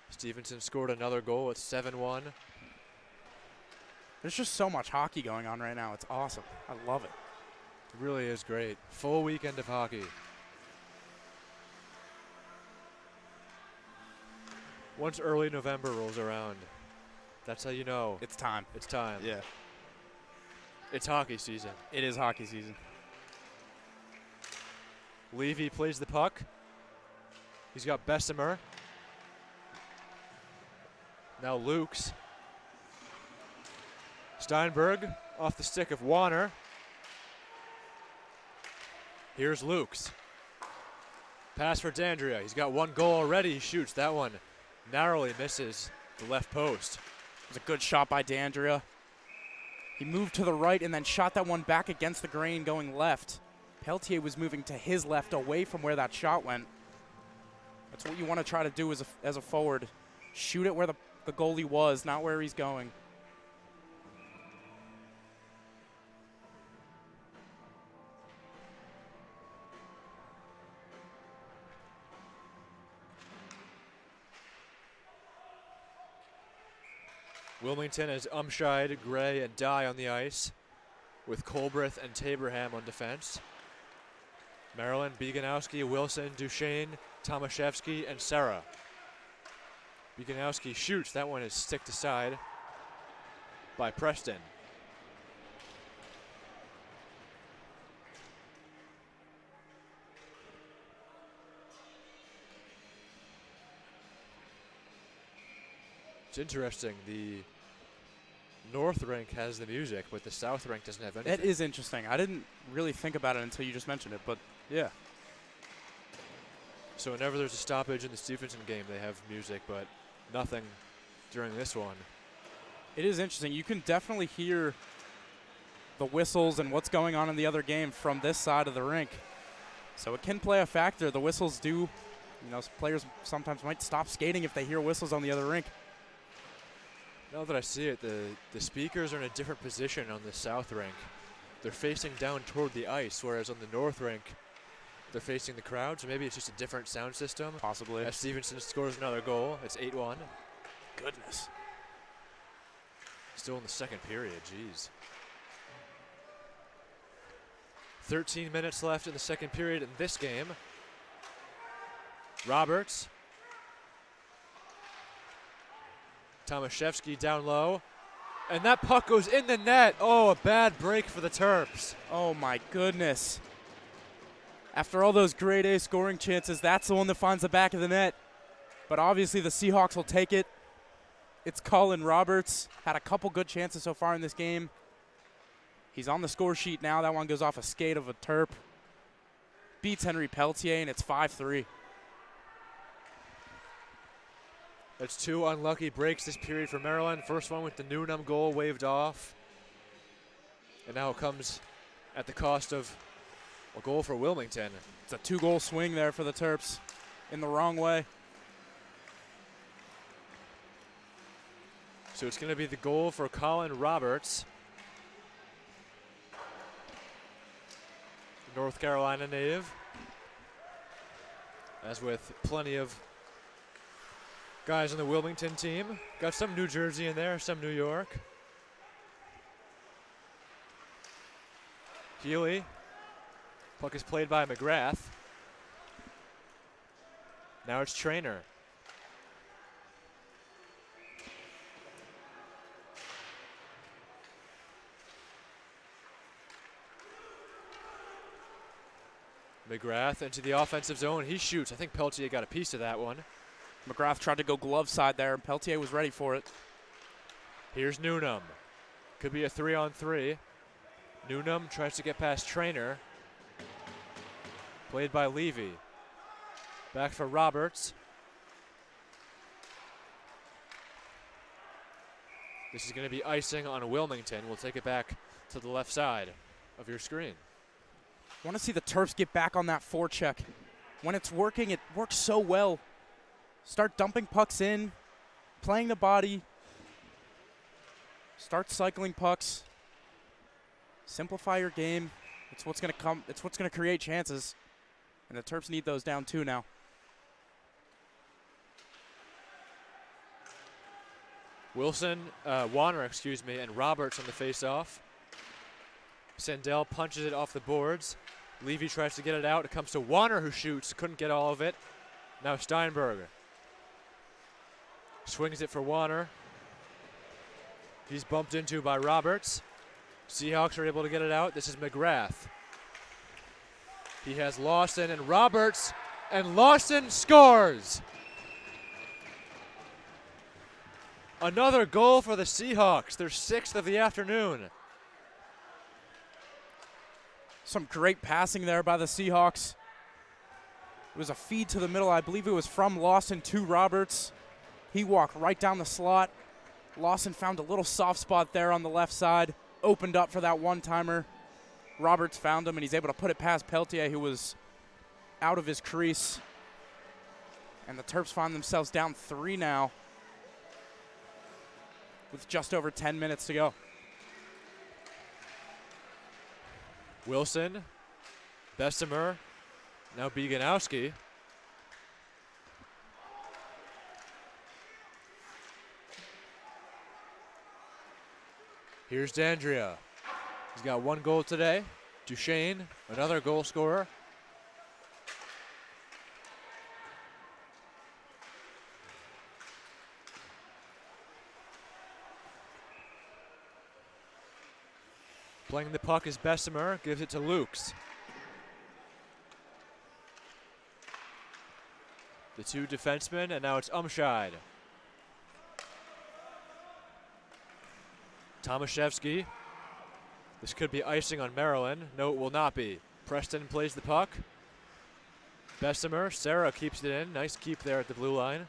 Stevenson scored another goal. It's 7-1. There's just so much hockey going on right now. It's awesome. I love it. It really is great. Full weekend of hockey. Once early November rolls around, that's how you know. It's time. It's time. Yeah. It's hockey season. It is hockey season. Levy plays the puck. He's got Bessemer. Now Lukes. Steinberg off the stick of Warner. Here's Lukes. Pass for D'Andrea. He's got 1 goal already. He shoots. That one narrowly misses the left post. It was a good shot by D'Andrea. He moved to the right and then shot that one back against the grain going left. Peltier was moving to his left away from where that shot went. That's what you want to try to do as a forward. Shoot it where the the goalie was, not where he's going. Wilmington has Umscheid, Gray, and Dye on the ice, with Colbreth and Taberham on defense. Maryland, Beganowski, Wilson, Duchesne, Tomaszewski, and Serra. Beganowski shoots. That one is sticked aside by Preston. It's interesting. The North Rink has the music, but the South Rink doesn't have anything. That is interesting. I didn't really think about it until you just mentioned it, but yeah. So whenever there's a stoppage in the Stevenson game, they have music, but nothing during this one. It is interesting. You can definitely hear the whistles and what's going on in the other game from this side of the rink. So it can play a factor. The whistles do, players sometimes might stop skating if they hear whistles on the other rink. Now that I see it, the speakers are in a different position on the South Rink. They're facing down toward the ice, whereas on the North Rink, they're facing the crowd, so maybe it's just a different sound system. Possibly. As Stevenson scores another goal, it's 8-1. Goodness. Still in the second period, jeez. 13 minutes left in the second period in this game. Roberts. Tomaszewski down low. And that puck goes in the net. Oh, a bad break for the Terps. Oh, my goodness. After all those grade A scoring chances, that's the one that finds the back of the net. But obviously the Seahawks will take it. It's Colin Roberts. Had a couple good chances so far in this game. He's on the score sheet now. That one goes off a skate of a Terp. Beats Henry Peltier, and it's 5-3. That's two unlucky breaks this period for Maryland. First one with the Newnham goal waved off. And now it comes at the cost of a goal for Wilmington. It's a two-goal swing there for the Terps in the wrong way. So it's going to be the goal for Colin Roberts. North Carolina native. As with plenty of guys on the Wilmington team. Got some New Jersey in there, some New York. Healy. Puck is played by McGrath. Now it's Traynor. McGrath into the offensive zone. He shoots. I think Peltier got a piece of that one. McGrath tried to go glove side there, and Peltier was ready for it. Here's Newnham. Could be a 3-on-3. Newnham tries to get past Traynor. Played by Levy. Back for Roberts. This is going to be icing on Wilmington. We'll take it back to the left side of your screen. I want to see the Terps get back on that forecheck. When it's working, it works so well. Start dumping pucks in, playing the body. Start cycling pucks. Simplify your game. It's what's going to come. It's what's going to create chances. And the Terps need those down too now. Warner, and Roberts on the face-off. Sandell punches it off the boards. Levy tries to get it out. It comes to Warner, who shoots. Couldn't get all of it. Now Steinberg swings it for Warner. He's bumped into by Roberts. Seahawks are able to get it out. This is McGrath. He has Lawson and Roberts, and Lawson scores. Another goal for the Seahawks, their 6th of the afternoon. Some great passing there by the Seahawks. It was a feed to the middle. I believe it was from Lawson to Roberts. He walked right down the slot. Lawson found a little soft spot there on the left side. Opened up for that one-timer. Roberts found him, and he's able to put it past Peltier, who was out of his crease. And the Terps find themselves down 3 now. with just over 10 minutes to go. Wilson, Bessemer, now Bieganowski. Here's Dandria. He's got 1 goal today. Duchesne, another goal scorer. Playing the puck is Bessemer, gives it to Lukes. The 2 defensemen, and now it's Umscheid. Tomaszewski. This could be icing on Maryland. No, it will not be. Preston plays the puck. Bessemer, Sarah keeps it in. Nice keep there at the blue line.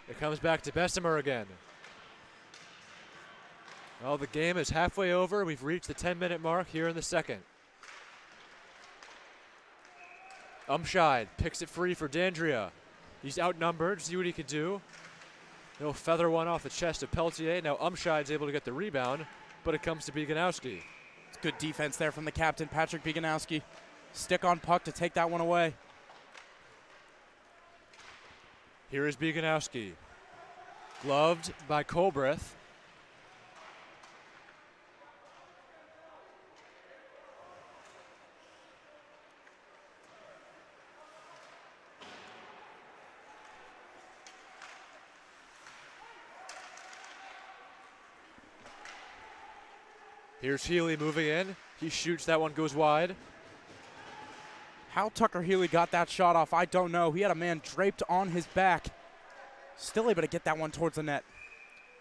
It comes back to Bessemer again. Well, the game is halfway over. We've reached the 10-minute mark here in the second. Umscheid picks it free for Dandria. He's outnumbered. See what he can do. He'll feather one off the chest of Peltier. Now Umscheid's able to get the rebound, but it comes to Bieganowski. It's good defense there from the captain, Patrick Bieganowski. Stick on puck to take that one away. Here is Bieganowski. Gloved by Colbreth. Here's Healy moving in. He shoots, that one goes wide. How Tucker Healy got that shot off, I don't know. He had a man draped on his back. Still able to get that one towards the net.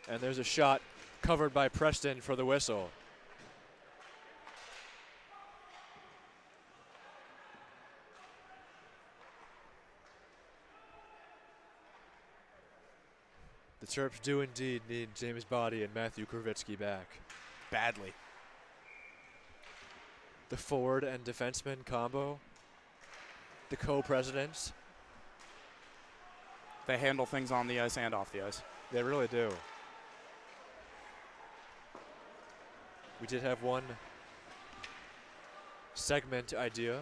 And there's a shot covered by Preston for the whistle. The Terps do indeed need James Body and Matthew Kravitsky back. Badly. The forward and defenseman combo. The co-presidents. They handle things on the ice and off the ice. They really do. We did have one segment idea.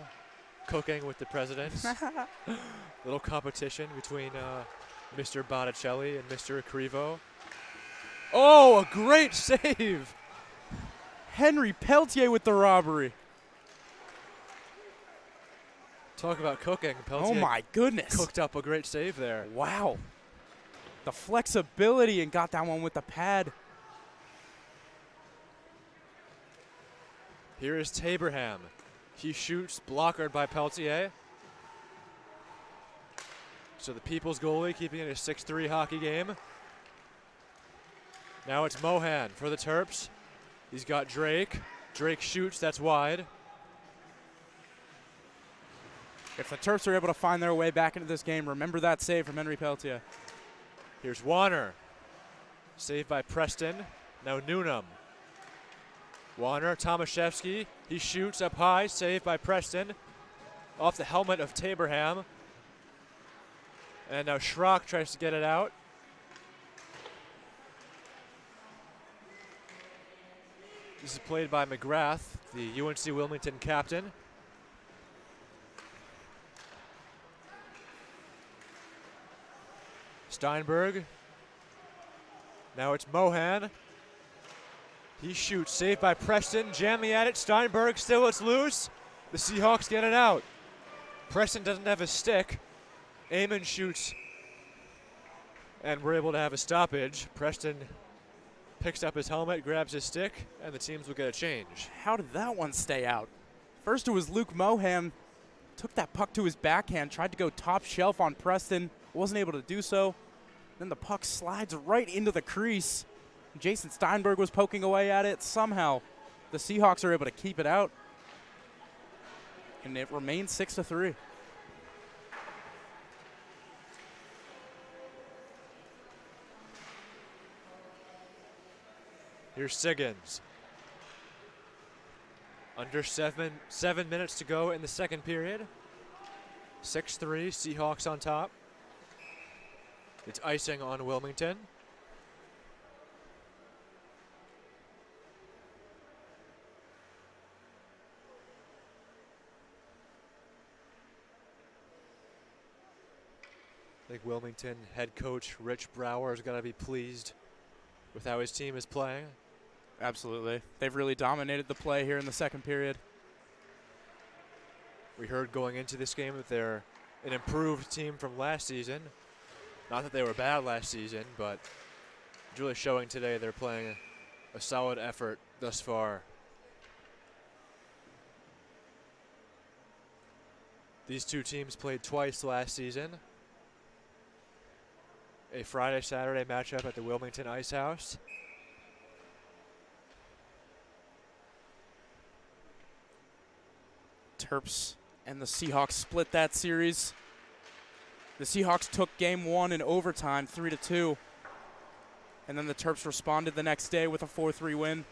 Cooking with the presidents. Little competition between Mr. Botticelli and Mr. Acrivo. Oh, a great save! Henry Peltier with the robbery. Talk about cooking. Peltier, oh my goodness. Cooked up a great save there. Wow. The flexibility and got that one with the pad. Here is Taberham. He shoots, blockered by Peltier. So the People's goalie keeping it a 6-3 hockey game. Now it's Mohan for the Terps. He's got Drake. Drake shoots, that's wide. If the Terps are able to find their way back into this game, remember that save from Henry Peltier. Here's Warner. Saved by Preston. Now Newnham. Warner, Tomaszewski. He shoots up high, saved by Preston. Off the helmet of Taberham. And now Schrock tries to get it out. This is played by McGrath, the UNC-Wilmington captain. Steinberg. Now it's Mohan. He shoots, saved by Preston, jamming at it. Steinberg still, it's loose. The Seahawks get it out. Preston doesn't have a stick. Eamon shoots, and we're able to have a stoppage. Preston picks up his helmet, grabs his stick, and the teams will get a change. How did that one stay out? First it was Luke Mohan. Took that puck to his backhand, tried to go top shelf on Preston. Wasn't able to do so. Then the puck slides right into the crease. Jason Steinberg was poking away at it. Somehow the Seahawks are able to keep it out. And it remains 6-3. Here's Siggins. Under seven minutes to go in the second period. 6-3, Seahawks on top. It's icing on Wilmington. I think Wilmington head coach Rich Brower is going to be pleased with how his team is playing. Absolutely. They've really dominated the play here in the second period. We heard going into this game that they're an improved team from last season. Not that they were bad last season, but it's really showing today they're playing a solid effort thus far. These two teams played twice last season. A Friday-Saturday matchup at the Wilmington Ice House. Terps and the Seahawks split that series. The Seahawks took game one in overtime, 3-2. And then the Terps responded the next day with a 4-3 win.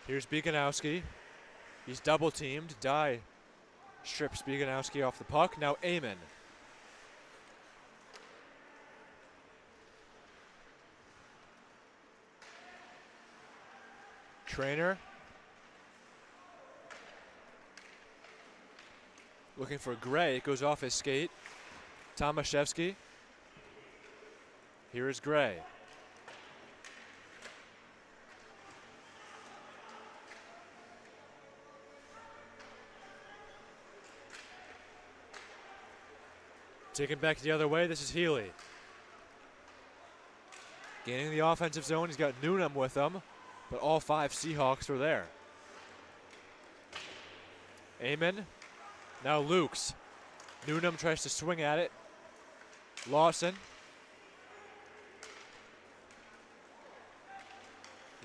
Here's Beganowski. He's double-teamed. Dye strips Beganowski off the puck. Now Amon. Trainer. Looking for Gray. It goes off his skate. Tomaszewski. Here is Gray. Taken back the other way, this is Healy. Gaining the offensive zone, he's got Newnham with him, but all 5 Seahawks are there. Amon, now Lukes. Newnham tries to swing at it. Lawson.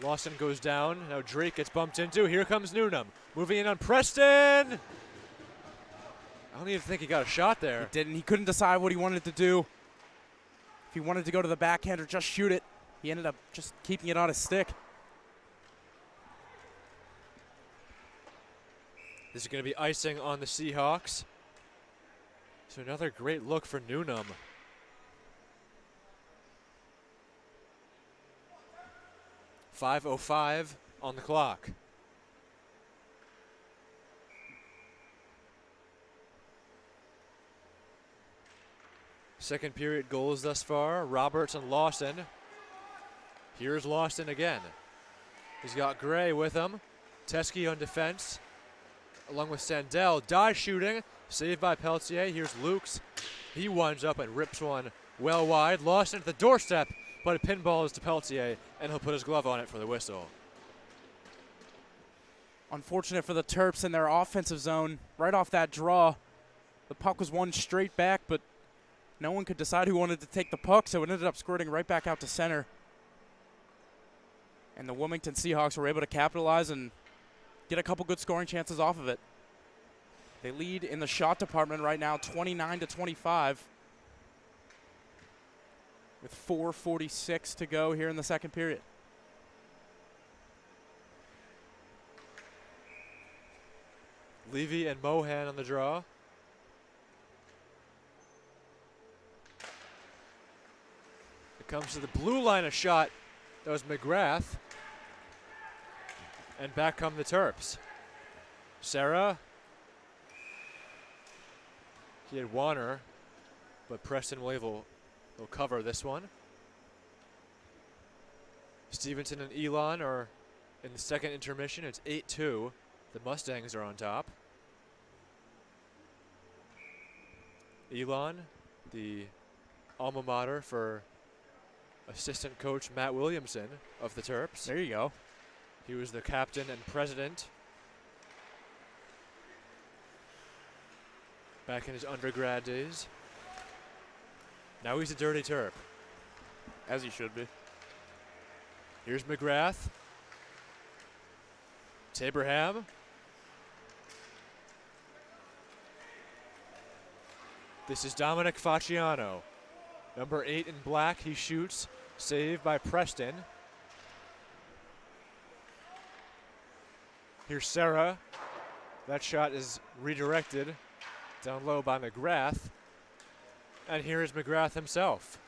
Lawson goes down, now Drake gets bumped into. Here comes Newnham, moving in on Preston! I don't even think he got a shot there. He didn't. He couldn't decide what he wanted to do. If he wanted to go to the backhand or just shoot it, he ended up just keeping it on his stick. This is going to be icing on the Seahawks. So another great look for Newnham. .5:05 on the clock. Second period goals thus far, Roberts and Lawson. Here's Lawson again. He's got Gray with him. Teskey on defense, along with Sandell. Dye shooting, saved by Peltier. Here's Lukes. He winds up and rips one well wide. Lawson at the doorstep, but a pinball is to Peltier, and he'll put his glove on it for the whistle. Unfortunate for the Terps in their offensive zone. Right off that draw, the puck was won straight back, but no one could decide who wanted to take the puck, so it ended up squirting right back out to center. And the Wilmington Seahawks were able to capitalize and get a couple good scoring chances off of it. They lead in the shot department right now, 29-25, with 4:46 to go here in the second period. Levy and Mohan on the draw. It comes to the blue line, a shot. That was McGrath. And back come the Terps. Sarah. He had Warner, but Preston will cover this one. Stevenson and Elon are in the second intermission. It's 8-2. The Mustangs are on top. Elon, the alma mater for assistant coach Matt Williamson of the Terps. There you go. He was the captain and president back in his undergrad days. Now he's a dirty Terp. As he should be. Here's McGrath. Taberham. This is Dominic Facciano. Number 8 in black, he shoots. Saved by Preston. Here's Sarah. That shot is redirected down low by McGrath. And here is McGrath himself.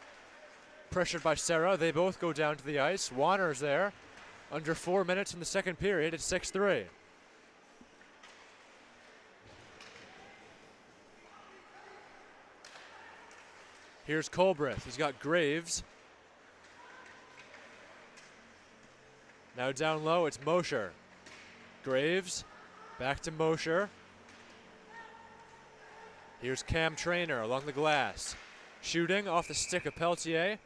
Pressured by Sarah, they both go down to the ice. Warner's there. Under 4 minutes in the second period, it's 6-3. Here's Colbreth. He's got Graves. Now down low, it's Mosher. Graves, back to Mosher. Here's Cam Trainer along the glass. Shooting off the stick of Peltier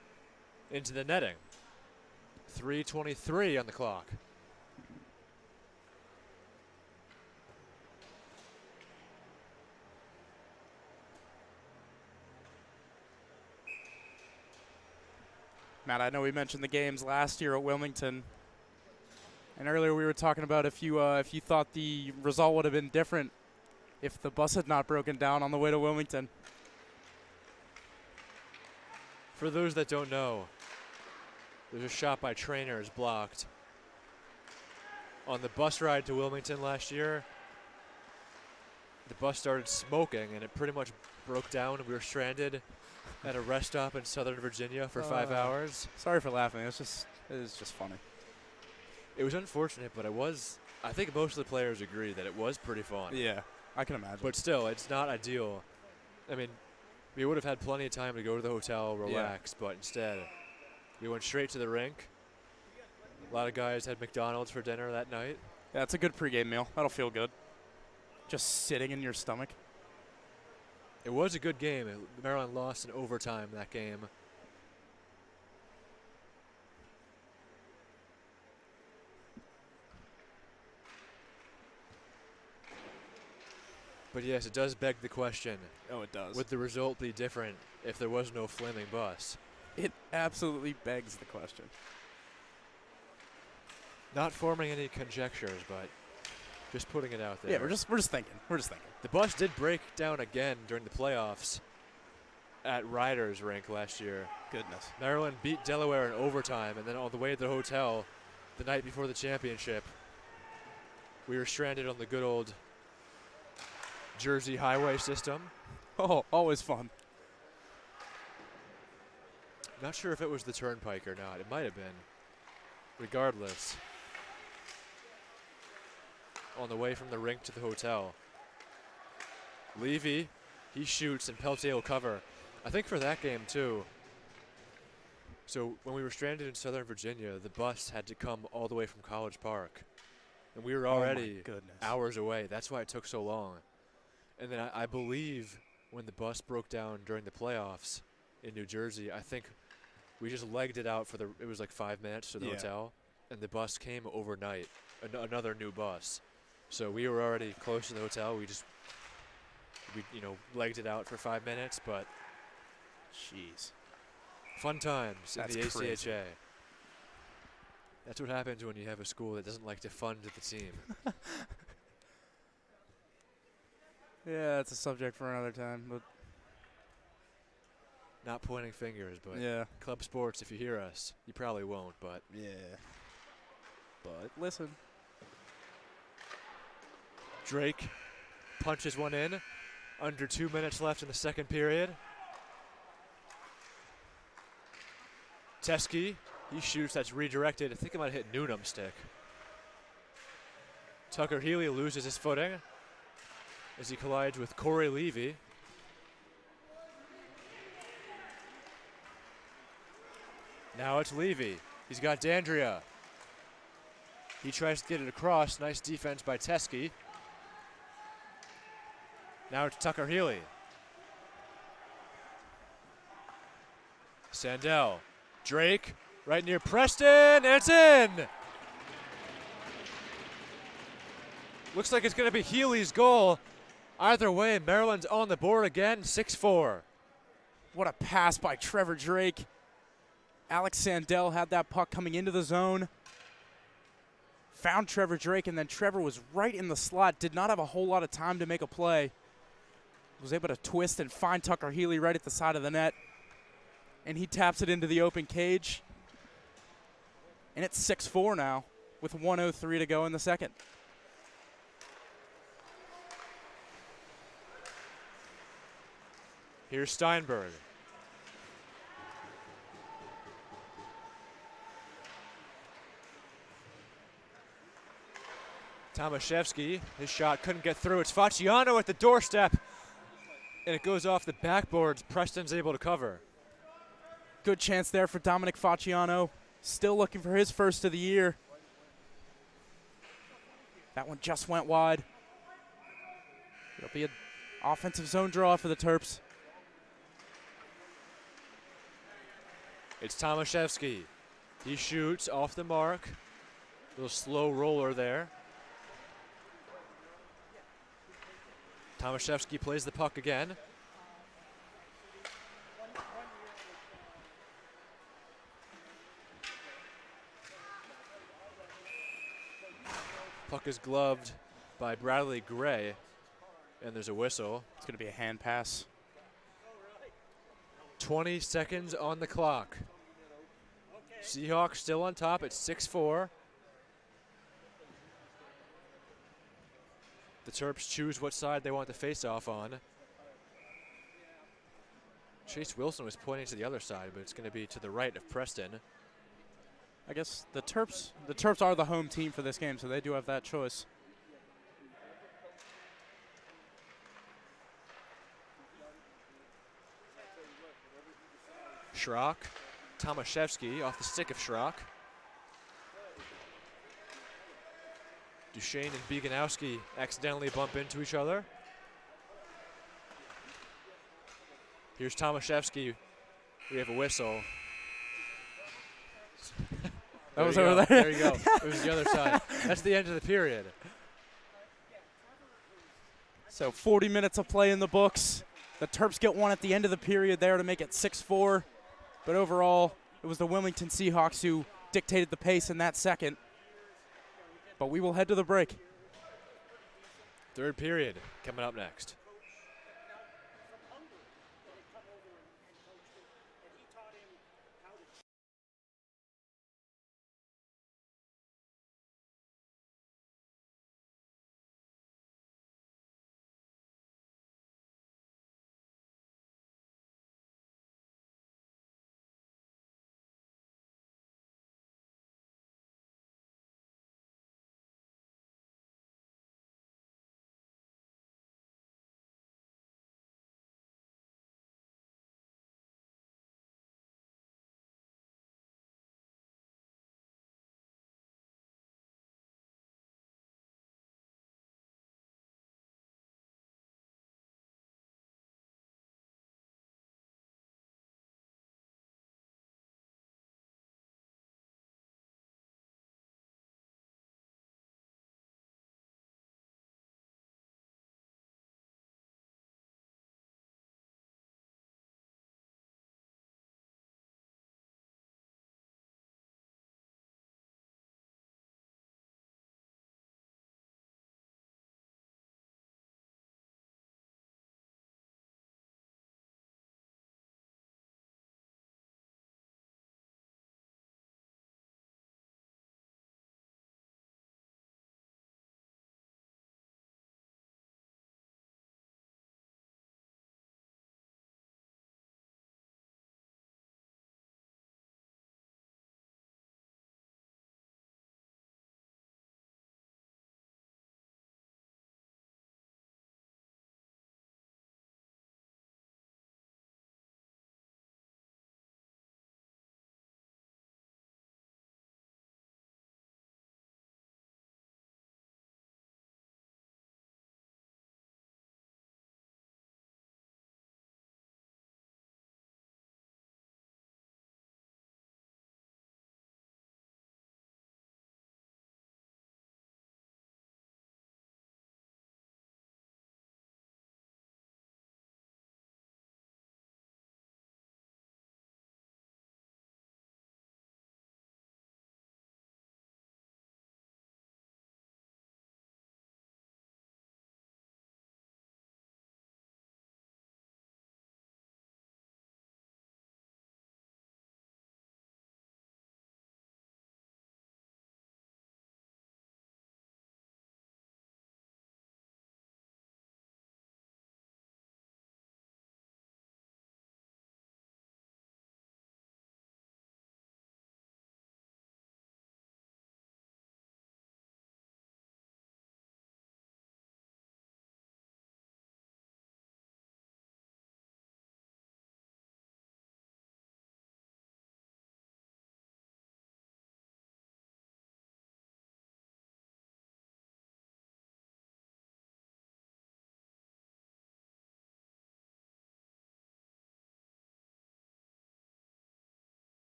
into the netting. 3:23 on the clock. Matt, I know we mentioned the games last year at Wilmington, and earlier we were talking about if you thought the result would have been different if the bus had not broken down on the way to Wilmington. For those that don't know, there's a shot by Trainer is blocked. On the bus ride to Wilmington last year, the bus started smoking and it pretty much broke down and we were stranded at a rest stop in Southern Virginia for 5 hours. Sorry for laughing. It was just funny. It was unfortunate, but I think most of the players agree that it was pretty fun. Yeah, I can imagine. But still, it's not ideal. I mean, we would have had plenty of time to go to the hotel, relax, but instead, we went straight to the rink. A lot of guys had McDonald's for dinner that night. Yeah, it's a good pregame meal. That'll feel good. Just sitting in your stomach. It was a good game. Maryland lost in overtime that game. But yes, it does beg the question. Oh, it does. Would the result be different if there was no flaming bus? It absolutely begs the question. Not forming any conjectures, but just putting it out there. Yeah, we're just thinking. We're just thinking. The bus did break down again during the playoffs at Ryder's rink last year. Goodness. Maryland beat Delaware in overtime, and then on the way to the hotel the night before the championship, we were stranded on the good old Jersey highway system. Oh, always fun. Not sure if it was the Turnpike or not. It might have been. Regardless, on the way from the rink to the hotel, Levy, he shoots and Peltier will cover. I think for that game too. So when we were stranded in Southern Virginia, the bus had to come all the way from College Park. And we were already hours away. That's why it took so long. And then I believe when the bus broke down during the playoffs in New Jersey, I think we just legged it out it was like 5 minutes to the hotel. And the bus came overnight, another new bus. So we were already close to the hotel. We legged it out for 5 minutes, but jeez. Fun times in the crazy. ACHA. That's what happens when you have a school that doesn't like to fund the team. Yeah, that's a subject for another time, but Not pointing fingers, but yeah. Club Sports, if you hear us, you probably won't, but Yeah. But listen. Drake punches one in. Under 2 minutes left in the second period. Teskey, he shoots, that's redirected. I think it might hit Newnham's stick. Tucker Healy loses his footing as he collides with Corey Levy. Now it's Levy. He's got Dandria. He tries to get it across. Nice defense by Teskey. Now it's Tucker Healy. Sandell. Drake right near Preston, and it's in! Looks like it's going to be Healy's goal. Either way, Maryland's on the board again, 6-4. What a pass by Trevor Drake. Alex Sandell had that puck coming into the zone. Found Trevor Drake, and then Trevor was right in the slot. Did not have a whole lot of time to make a play. Was able to twist and find Tucker Healy right at the side of the net. And he taps it into the open cage. And it's 6-4 now with 1:03 to go in the second. Here's Steinberg. Tomaszewski, his shot couldn't get through. It's Facciano at the doorstep. And it goes off the backboards. Preston's able to cover. Good chance there for Dominic Facciano. Still looking for his first of the year. That one just went wide. It'll be an offensive zone draw for the Terps. It's Tomaszewski. He shoots off the mark. Little slow roller there. Tomaszewski plays the puck again. Puck is gloved by Bradley Gray, and there's a whistle. It's going to be a hand pass. 20 seconds on the clock. Seahawks still on top at 6-4. The Terps choose what side they want the face-off on. Chase Wilson was pointing to the other side, but it's going to be to the right of Preston. I guess the Terps are the home team for this game, so they do have that choice. Schrock, Tomaszewski off the stick of Schrock. Duchesne and Beganowski accidentally bump into each other. Here's Tomaszewski. We have a whistle. That was over there. There you go. It was the other side. That's the end of the period. So 40 minutes of play in the books. The Terps get one at the end of the period there to make it 6-4. But overall, it was the Wilmington Seahawks who dictated the pace in that second. But we will head to the break. Third period coming up next.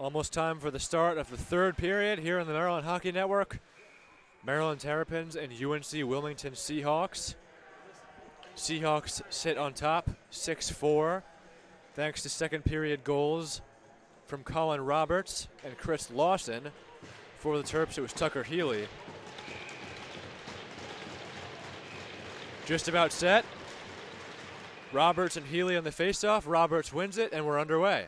Almost time for the start of the third period here on the Maryland Hockey Network. Maryland Terrapins and UNC-Wilmington Seahawks. Seahawks sit on top, 6-4, thanks to second period goals from Colin Roberts and Chris Lawson. For the Terps, it was Tucker Healy. Just about set. Roberts and Healy on the faceoff. Roberts wins it, and we're underway.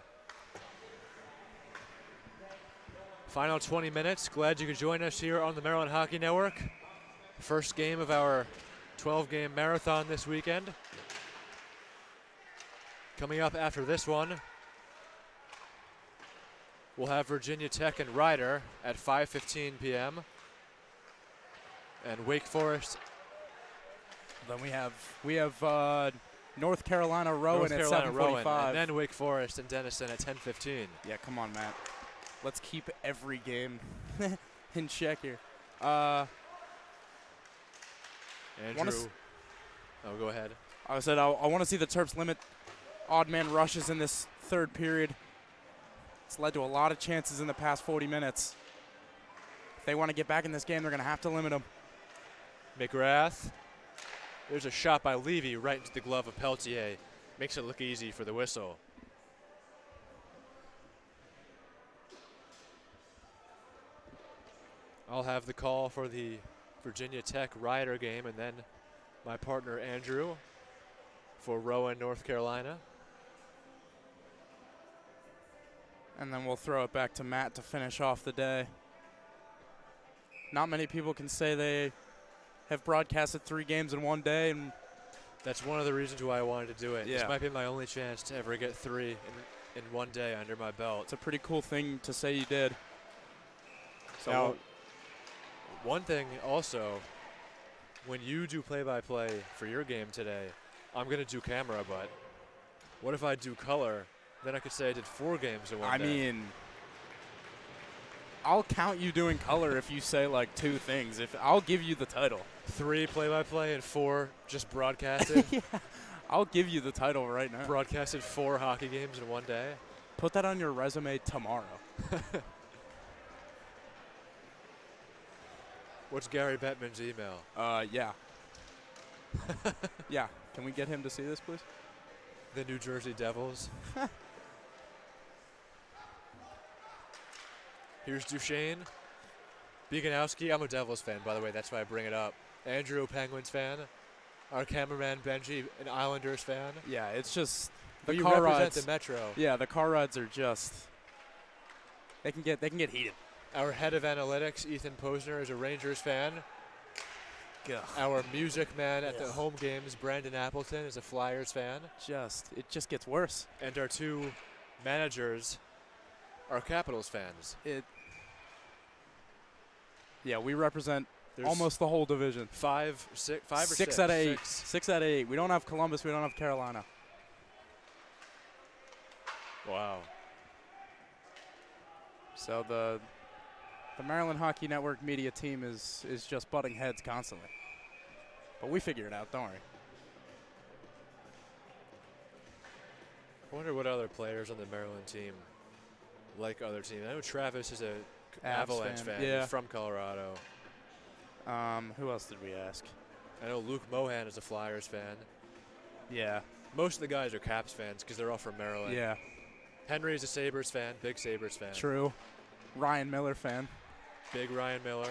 Final 20 minutes. Glad you could join us here on the Maryland Hockey Network. First game of our 12-game marathon this weekend. Coming up after this one, we'll have Virginia Tech and Rider at 5:15 p.m. and Wake Forest. Then we have North Carolina Rowan at 7:45, and then Wake Forest and Denison at 10:15. Yeah, come on, Matt. Let's keep every game in check here. Andrew, go ahead. I said I want to see the Terps limit odd man rushes in this third period. It's led to a lot of chances in the past 40 minutes. If they want to get back in this game, they're going to have to limit them. McGrath. There's a shot by Levy right into the glove of Peltier. Makes it look easy for the whistle. I'll have the call for the Virginia Tech Rider game, and then my partner Andrew for Rowan, North Carolina. And then we'll throw it back to Matt to finish off the day. Not many people can say they have broadcasted 3 games in one day, and that's one of the reasons why I wanted to do it. Yeah. This might be my only chance to ever get 3 in one day under my belt. It's a pretty cool thing to say you did. So now, one thing also, when you do play-by-play for your game today, I'm going to do camera, but what if I do color? Then I could say I did 4 games in one day. I mean, I'll count you doing color if you say like 2 things. I'll give you the title. 3 play-by-play and 4 just broadcasted. Yeah, I'll give you the title right now. Broadcasted 4 hockey games in one day. Put that on your resume tomorrow. What's Gary Bettman's email? Yeah. Yeah. Can we get him to see this, please? The New Jersey Devils. Here's Duchesne. Beganowski. I'm a Devils fan, by the way. That's why I bring it up. Andrew, Penguins fan. Our cameraman, Benji, an Islanders fan. Yeah, it's just the you car represent rides. the Metro. Yeah, the car rides are just they can get heated. Our head of analytics, Ethan Posner, is a Rangers fan. Ugh. Our music man at the home games, Brandon Appleton, is a Flyers fan. It just gets worse. And our 2 managers are Capitals fans. Yeah, we represent There's almost the whole division. 5 or 6. 6 out of 8. 6 out of 8. We don't have Columbus. We don't have Carolina. Wow. So the Maryland Hockey Network media team is just butting heads constantly. But we figure it out, don't worry. I wonder what other players on the Maryland team like other teams. I know Travis is a Avalanche fan. Yeah. He's from Colorado. Who else did we ask? I know Luke Mohan is a Flyers fan. Yeah. Most of the guys are Caps fans because they're all from Maryland. Yeah. Henry's a Sabres fan, big Sabres fan. True. Ryan Miller fan. Big Ryan Miller.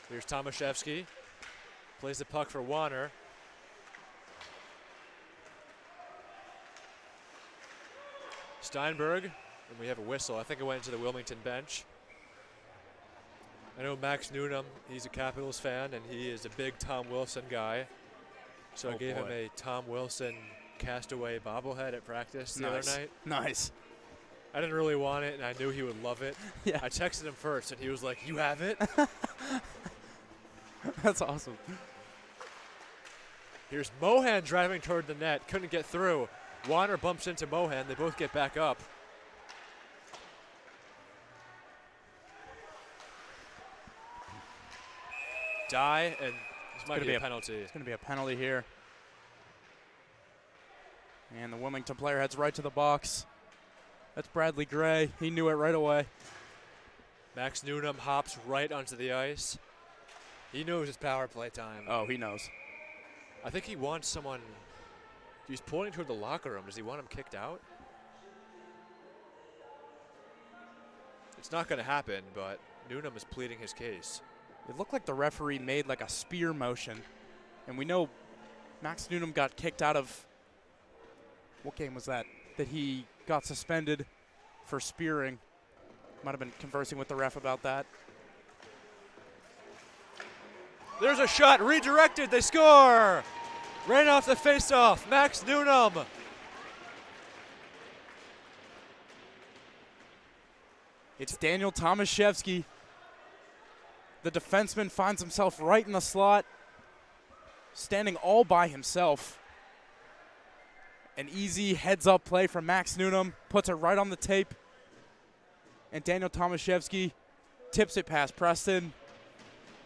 Here's Tomaszewski. Plays the puck for Warner. Steinberg. And we have a whistle. I think it went into the Wilmington bench. I know Max Newnham, he's a Capitals fan, and he is a big Tom Wilson guy. So I gave him a Tom Wilson Castaway bobblehead at practice the other night. Nice. I didn't really want it, and I knew he would love it. Yeah. I texted him first, and he was like, "You have it?" That's awesome. Here's Mohan driving toward the net. Couldn't get through. Warner bumps into Mohan. They both get back up. Die, and this might be a penalty. It's going to be a penalty here. And the Wilmington player heads right to the box. That's Bradley Gray. He knew it right away. Max Newnham hops right onto the ice. He knows his power play time. Oh, he knows. I think he wants someone. He's pointing toward the locker room. Does he want him kicked out? It's not going to happen, but Newnham is pleading his case. It looked like the referee made like a spear motion. And we know Max Newnham got kicked out of, what game was that? That he got suspended for spearing. Might have been conversing with the ref about that. There's a shot redirected. They score. Right off the faceoff. Max Newnham. It's Daniel Tomaszewski. The defenseman finds himself right in the slot, standing all by himself. An easy heads-up play from Max Newnham, puts it right on the tape. And Daniel Tomaszewski tips it past Preston.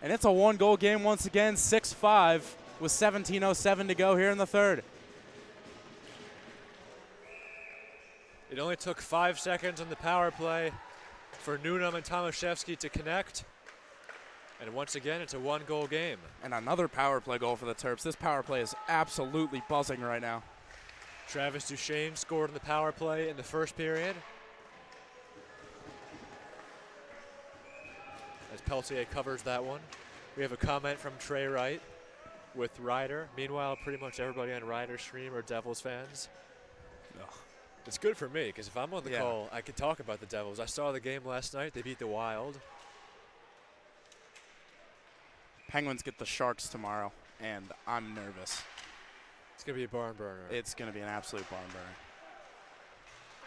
And it's a one-goal game once again, 6-5 with 17:07 to go here in the third. It only took 5 seconds on the power play for Newnham and Tomaszewski to connect. And once again, it's a one-goal game. And another power play goal for the Terps. This power play is absolutely buzzing right now. Travis Duchesne scored in the power play in the first period. As Peltier covers that one. We have a comment from Trey Wright with Ryder. Meanwhile, pretty much everybody on Ryder's stream are Devils fans. Ugh. It's good for me, because if I'm on the call, I can talk about the Devils. I saw the game last night. They beat the Wild. Penguins get the Sharks tomorrow, and I'm nervous. It's going to be a barn burner. It's going to be an absolute barn burner.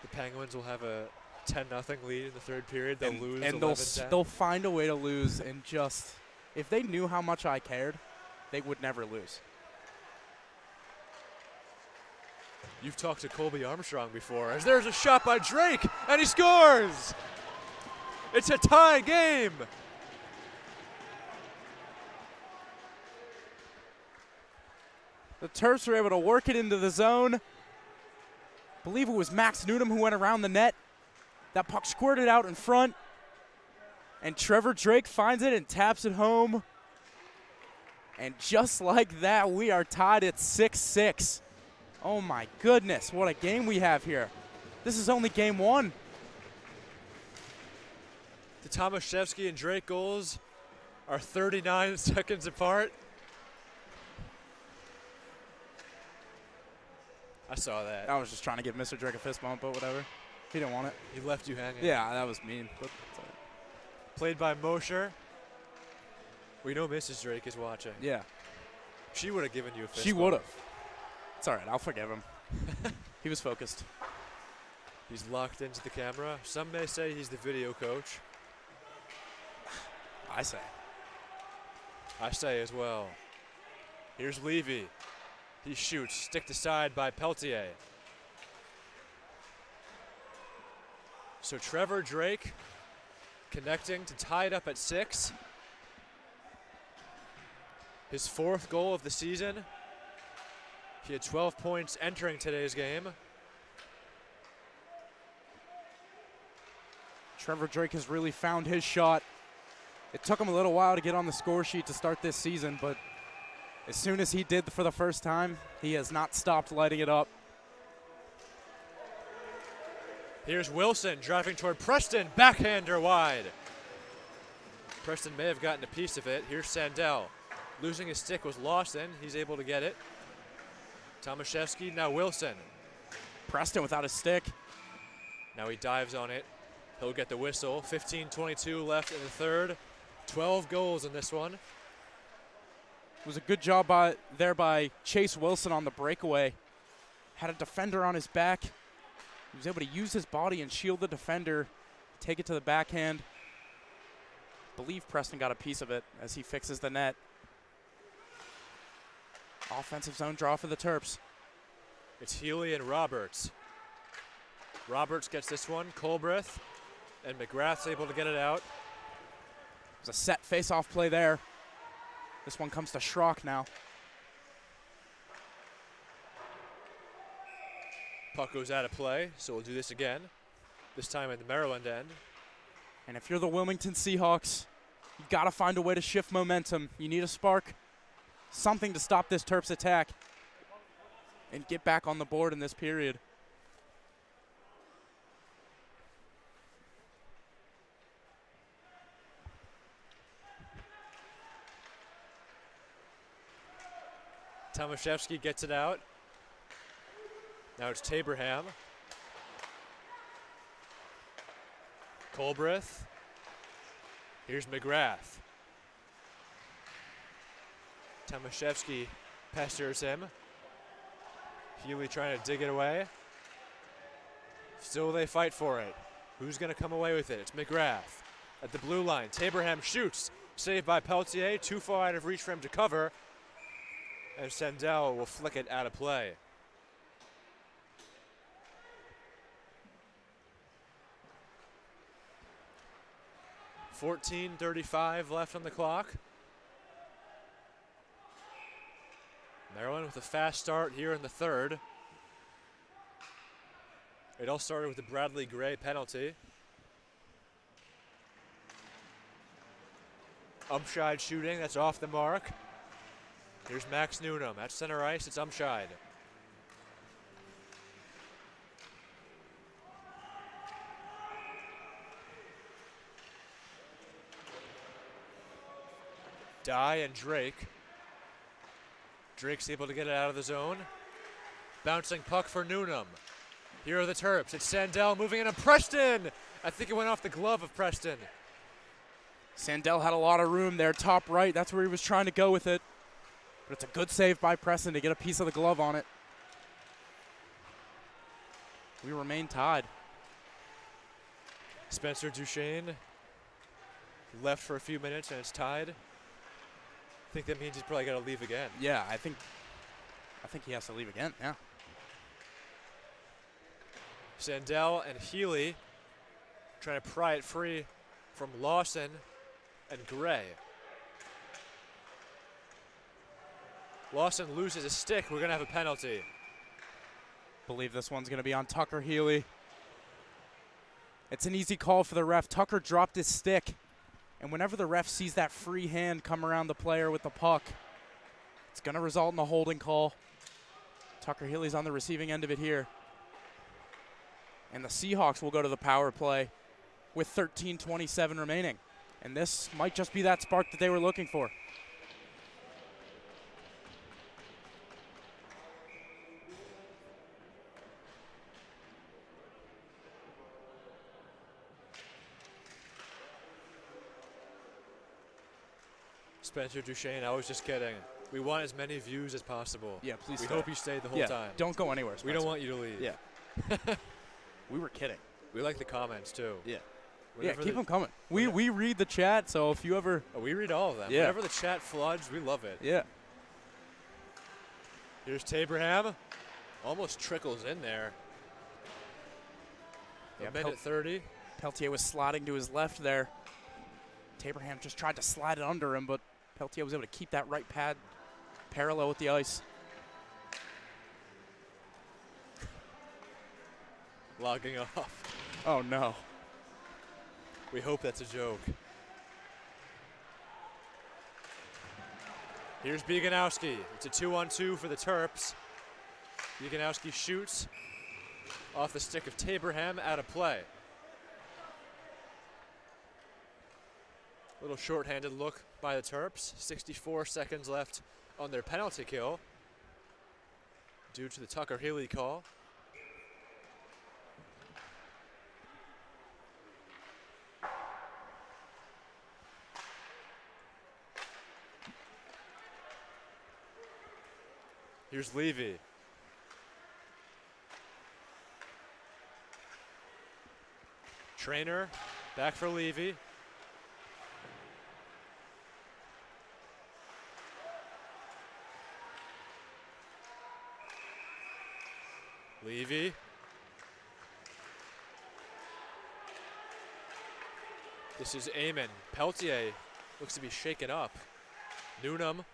The Penguins will have a 10-0 lead in the third period. They'll lose and 11-10. they'll find a way to lose, and just, if they knew how much I cared, they would never lose. You've talked to Colby Armstrong before, as there's a shot by Drake, and he scores! It's a tie game! The Terps were able to work it into the zone. I believe it was Max Newnham who went around the net. That puck squirted out in front. And Trevor Drake finds it and taps it home. And just like that, we are tied at 6-6. Oh my goodness, what a game we have here. This is only game one. The Tomaszewski and Drake goals are 39 seconds apart. I saw that. I was just trying to give Mr. Drake a fist bump, but whatever. He didn't want it. He left you hanging. Yeah, that was mean. But played by Mosher. We know Mrs. Drake is watching. Yeah. She would have given you a fist She bump. would have. It's all right. I'll forgive him. He was focused. He's locked into the camera. Some may say he's the video coach. I say. I say as well. Here's Levy. He shoots, sticked aside by Peltier. So Trevor Drake connecting to tie it up at 6. His 4th goal of the season. He had 12 points entering today's game. Trevor Drake has really found his shot. It took him a little while to get on the score sheet to start this season, but as soon as he did for the first time, he has not stopped lighting it up. Here's Wilson driving toward Preston. Backhander wide. Preston may have gotten a piece of it. Here's Sandell. Losing his stick was Lawson. He's able to get it. Tomaszewski, now Wilson. Preston without his stick. Now he dives on it. He'll get the whistle. 15:22 left in the third. 12 goals in this one. It was a good job there by Chase Wilson on the breakaway. Had a defender on his back. He was able to use his body and shield the defender, take it to the backhand. I believe Preston got a piece of it as he fixes the net. Offensive zone draw for the Terps. It's Healy and Roberts. Roberts gets this one. Colbreth and McGrath's able to get it out. It was a set face-off play there. This one comes to Schrock now. Puck goes out of play, so we'll do this again. This time at the Maryland end. And if you're the Wilmington Seahawks, you got to find a way to shift momentum. You need a spark, something to stop this Terps attack and get back on the board in this period. Tomaszewski gets it out. Now it's Taberham. Colbreth. Here's McGrath. Tomaszewski pesters him. Healy trying to dig it away. Still they fight for it. Who's going to come away with it? It's McGrath at the blue line. Taberham shoots. Saved by Peltier. Too far out of reach for him to cover. And Sandell will flick it out of play. .35 left on the clock. Maryland with a fast start here in the third. It all started with the Bradley Gray penalty. Umshide shooting, that's off the mark. Here's Max Newnham at center ice, it's Umshide. Dye and Drake. Drake's able to get it out of the zone. Bouncing puck for Newnham. Here are the Terps. It's Sandell moving in on Preston. I think it went off the glove of Preston. Sandell had a lot of room there, top right. That's where he was trying to go with it. But it's a good save by Preston to get a piece of the glove on it. We remain tied. Spencer Duchesne left for a few minutes and it's tied. I think that means he's probably got to leave again. Yeah, I think he has to leave again, yeah. Sandell and Healy trying to pry it free from Lawson and Gray. Lawson loses a stick. We're going to have a penalty. Believe this one's going to be on Tucker Healy. It's an easy call for the ref. Tucker dropped his stick. And whenever the ref sees that free hand come around the player with the puck, it's going to result in a holding call. Tucker Healy's on the receiving end of it here. And the Seahawks will go to the power play with 13:27 remaining. And this might just be that spark that they were looking for. Spencer Duchesne, I was just kidding. We want as many views as possible. Yeah, please We stay. hope you stayed the whole time. Don't go anywhere, Spencer. We don't want you to leave. Yeah. We were kidding. We like the comments, too. Yeah. Whenever Keep them coming. We read the chat, so if you ever... Oh, we read all of them. Yeah. Whenever the chat floods, we love it. Yeah. Here's Taberham. Almost trickles in there. Yeah, A minute 30. Peltier was sliding to his left there. Taberham just tried to slide it under him, but Peltier was able to keep that right pad parallel with the ice. Logging off. Oh, no. We hope that's a joke. Here's Bieganowski. It's a 2-on-2 for the Terps. Bieganowski shoots off the stick of Taberham out of play. Little shorthanded look by the Terps. 64 seconds left on their penalty kill due to the Tucker Healy call. Here's Levy. Trainer, back for Levy. Levy. This is Amon. Peltier looks to be shaken up. Newnham.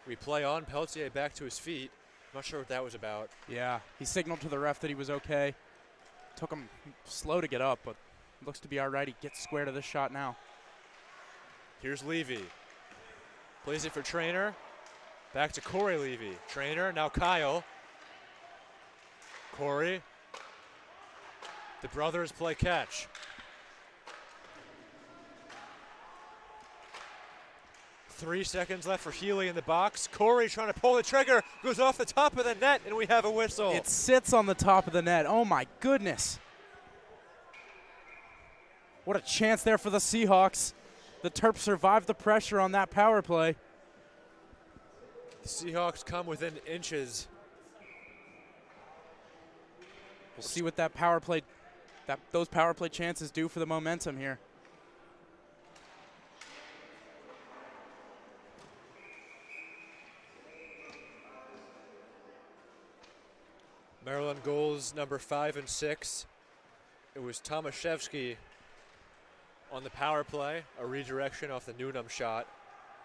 We play on. Peltier back to his feet. Not sure what that was about. Yeah, he signaled to the ref that he was okay. Took him slow to get up, but looks to be all right. He gets square to this shot now. Here's Levy. Plays it for Trainer. Back to Corey Levy. Trainer, now Kyle. Corey. The brothers play catch. 3 seconds left for Healy in the box. Corey trying to pull the trigger. Goes off the top of the net, and we have a whistle. It sits on the top of the net. Oh, my goodness. What a chance there for the Seahawks. The Terps survived the pressure on that power play. The Seahawks come within inches. We'll see what those power play chances do for the momentum here. Maryland goals number 5 and 6. It was Tomaszewski on the power play, a redirection off the Newnham shot.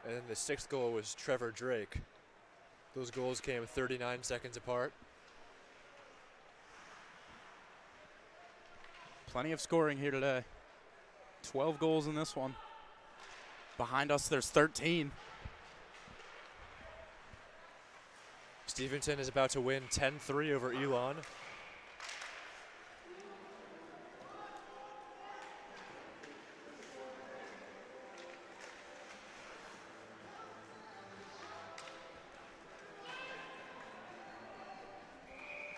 And then the 6th goal was Trevor Drake. Those goals came 39 seconds apart. Plenty of scoring here today. 12 goals in this one. Behind us, there's 13. Stevenson is about to win 10-3 over Elon.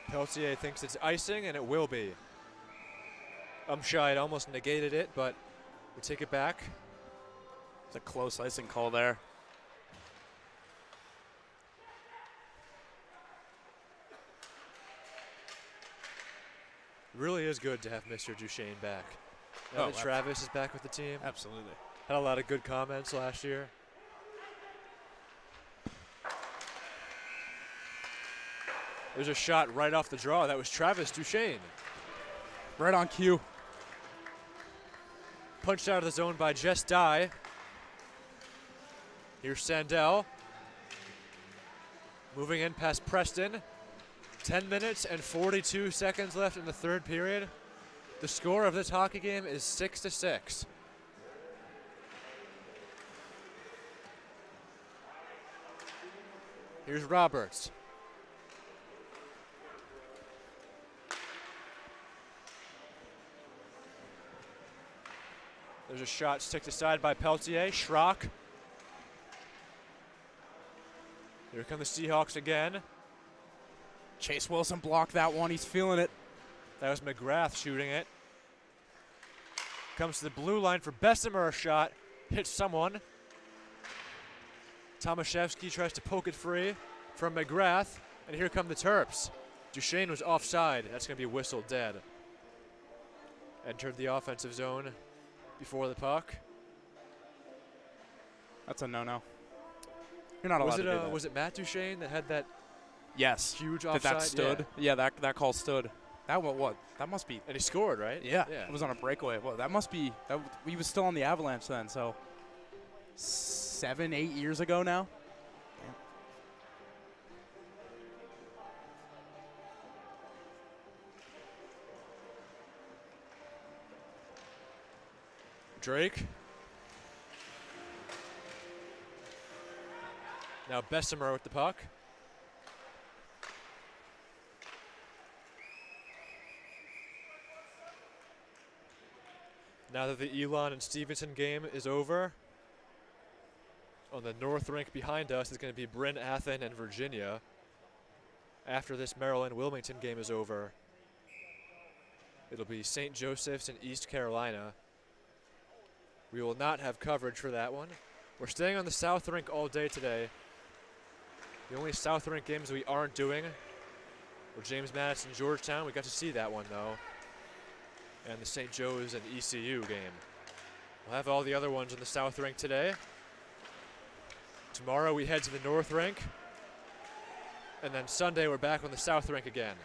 Peltier thinks it's icing, and it will be. Umshide almost negated it, but we take it back. It's a close icing call there. Really is good to have Mr. Duchesne back. Now that Travis is back with the team. Absolutely. Had a lot of good comments last year. There's a shot right off the draw. That was Travis Duchesne. Right on cue. Punched out of the zone by Jess Dye. Here's Sandell. Moving in past Preston. 10 minutes and 42 seconds left in the third period. The score of this hockey game is 6-6. Here's Roberts. There's a shot sticked aside by Peltier. Schrock. Here come the Seahawks again. Chase Wilson blocked that one. He's feeling it. That was McGrath shooting it. Comes to the blue line for Bessemer, a shot. Hits someone. Tomaszewski tries to poke it free from McGrath. And here come the Terps. Duchesne was offside. That's going to be whistled dead. Entered the offensive zone before the puck. That's a no-no. You're not allowed to do that. Was it Matt Duchesne that had that Yes. huge offside? That stood? Yeah, that call stood. That what? That must be. And he scored, right? Yeah. It was on a breakaway. Well, that must be. He was still on the Avalanche then, so 7-8 years ago now. Damn. Drake. Now Bessemer with the puck. Now that the Elon and Stevenson game is over, on the north rink behind us is going to be Bryn Athyn and Virginia. After this Maryland-Wilmington game is over, it'll be St. Joseph's and East Carolina. We will not have coverage for that one. We're staying on the south rink all day today. The only south rink games we aren't doing were James Madison, Georgetown. We got to see that one, though. And the St. Joe's and ECU game. We'll have all the other ones in the south rink today. Tomorrow we head to the north rink. And then Sunday we're back on the south rink again.